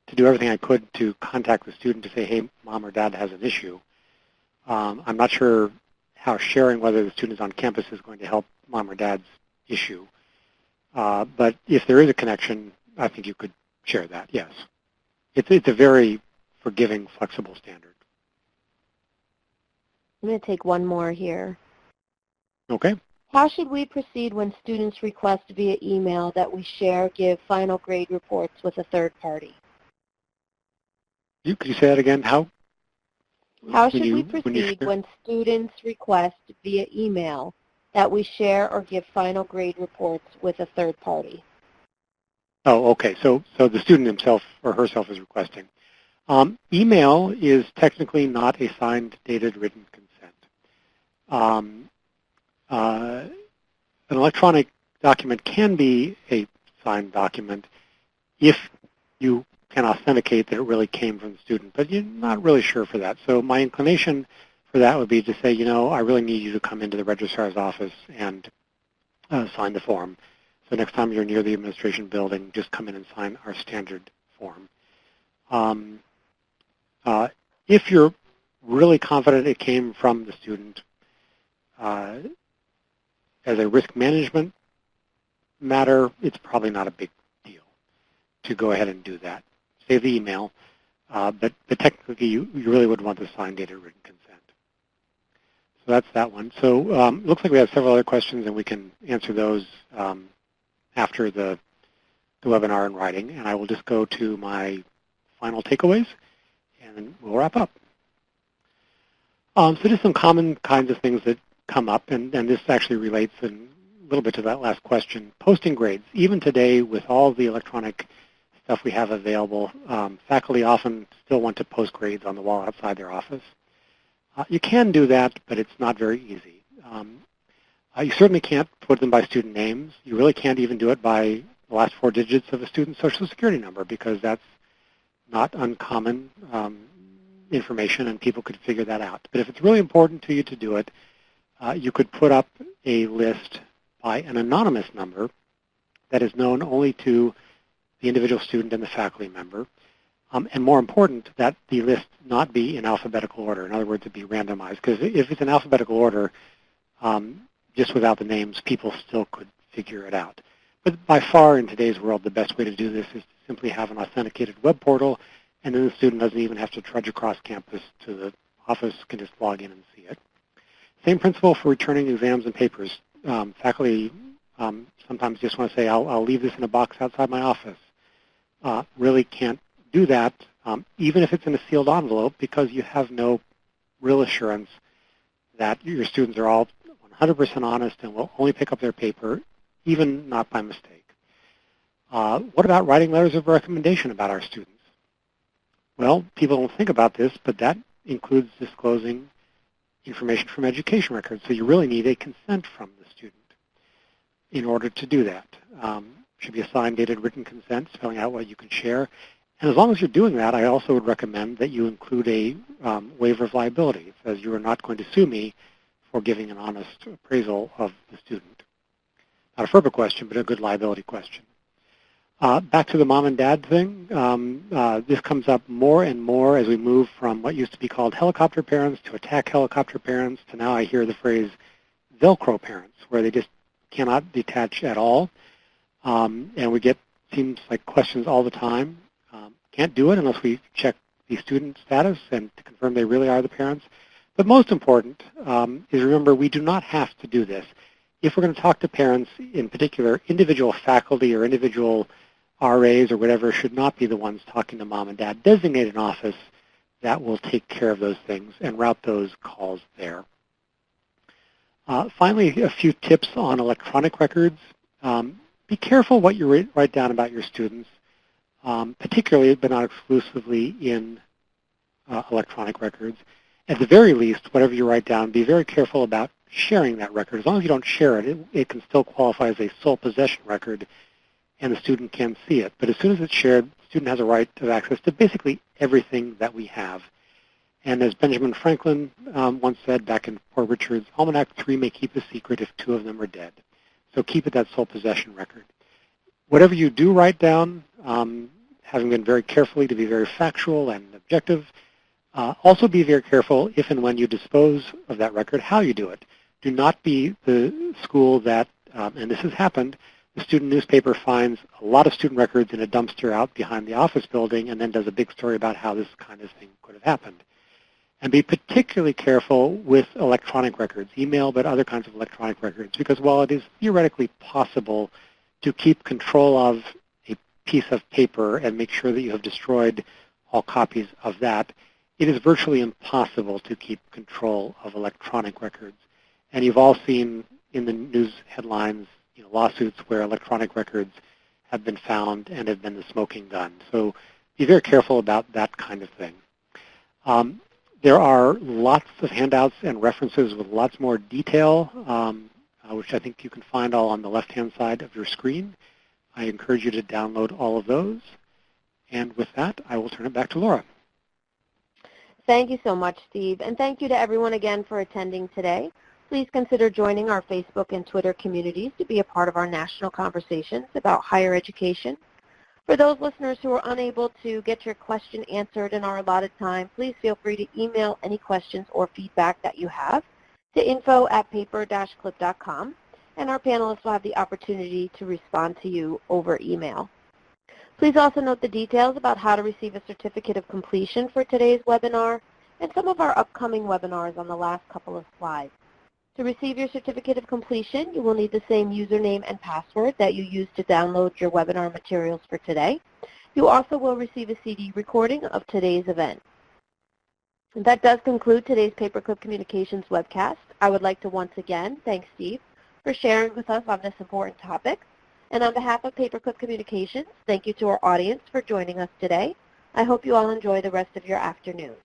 to do everything I could to contact the student to say, hey, mom or dad has an issue. I'm not sure how sharing whether the student is on campus is going to help mom or dad's issue. But if there is a connection, I think you could share that, yes. It's a very forgiving, flexible standard. I'm going to take one more here. Okay. How should we proceed when students request via email that we give final grade reports with a third party? Could you say that again? How should we proceed when students request via email that we share or give final grade reports with a third party? Oh, okay. So the student himself or herself is requesting. Email is technically not a signed, dated, written consent. An electronic document can be a signed document if you can authenticate that it really came from the student, but you're not really sure for that. So my inclination for that would be to say, I really need you to come into the registrar's office and sign the form. So next time you're near the administration building, just come in and sign our standard form. If you're really confident it came from the student, as a risk management matter, it's probably not a big deal to go ahead and do that. Save the email, but technically you really would want to sign dated written consent. So that's that one. So it looks like we have several other questions, and we can answer those after the webinar in writing. And I will just go to my final takeaways, and then we'll wrap up. So just some common kinds of things that come up, and this actually relates a little bit to that last question. Posting grades. Even today, with all the electronic stuff we have available, faculty often still want to post grades on the wall outside their office. You can do that, but it's not very easy. You certainly can't put them by student names. You really can't even do it by the last 4 digits of a student's Social Security number, because that's not uncommon information, and people could figure that out. But if it's really important to you to do it, you could put up a list by an anonymous number that is known only to the individual student and the faculty member. And more important, that the list not be in alphabetical order. In other words, it be randomized. Because if it's in alphabetical order, just without the names, people still could figure it out. But by far, in today's world, the best way to do this is to simply have an authenticated web portal, and then the student doesn't even have to trudge across campus to the office, can just log in and see it. Same principle for returning exams and papers. Faculty sometimes just want to say, I'll leave this in a box outside my office. Really can't do that, even if it's in a sealed envelope, because you have no real assurance that your students are all 100% honest and will only pick up their paper, even not by mistake. What about writing letters of recommendation about our students? Well, people don't think about this, but that includes disclosing information from education records. So you really need a consent from the student in order to do that. Should be a signed, dated, written consent, spelling out what you can share. And as long as you're doing that, I also would recommend that you include a waiver of liability. It says you are not going to sue me for giving an honest appraisal of the student. Not a FERPA question, but a good liability question. Back to the mom and dad thing. This comes up more and more as we move from what used to be called helicopter parents to attack helicopter parents to now I hear the phrase Velcro parents, where they just cannot detach at all. And we get, seems like, questions all the time. Can't do it unless we check the student status and to confirm they really are the parents. But most important is remember, we do not have to do this. If we're going to talk to parents, in particular, individual faculty or individual RAs or whatever should not be the ones talking to mom and dad. Designate an office that will take care of those things and route those calls there. Finally, a few tips on electronic records. Be careful what you write down about your students, particularly but not exclusively in electronic records. At the very least, whatever you write down, be very careful about sharing that record. As long as you don't share it, it can still qualify as a sole possession record, and the student can see it. But as soon as it's shared, the student has a right to access to basically everything that we have. And as Benjamin Franklin once said back in Poor Richard's Almanac, 3 may keep a secret if 2 of them are dead. So keep it that sole possession record. Whatever you do write down, having been very carefully to be very factual and objective, also be very careful if and when you dispose of that record, how you do it. Do not be the school that, and this has happened, the student newspaper finds a lot of student records in a dumpster out behind the office building and then does a big story about how this kind of thing could have happened. And be particularly careful with electronic records, email, but other kinds of electronic records, because while it is theoretically possible to keep control of a piece of paper and make sure that you have destroyed all copies of that, it is virtually impossible to keep control of electronic records. And you've all seen in the news headlines, lawsuits where electronic records have been found and have been the smoking gun. So be very careful about that kind of thing. There are lots of handouts and references with lots more detail, which I think you can find all on the left-hand side of your screen. I encourage you to download all of those. And with that, I will turn it back to Laura. Thank you so much, Steve. And thank you to everyone again for attending today. Please consider joining our Facebook and Twitter communities to be a part of our national conversations about higher education. For those listeners who are unable to get your question answered in our allotted time, please feel free to email any questions or feedback that you have to info@paper-clip.com, and our panelists will have the opportunity to respond to you over email. Please also note the details about how to receive a certificate of completion for today's webinar and some of our upcoming webinars on the last couple of slides. To receive your certificate of completion, you will need the same username and password that you used to download your webinar materials for today. You also will receive a CD recording of today's event. And that does conclude today's Paperclip Communications webcast. I would like to once again thank Steve for sharing with us on this important topic. And on behalf of Paperclip Communications, thank you to our audience for joining us today. I hope you all enjoy the rest of your afternoon.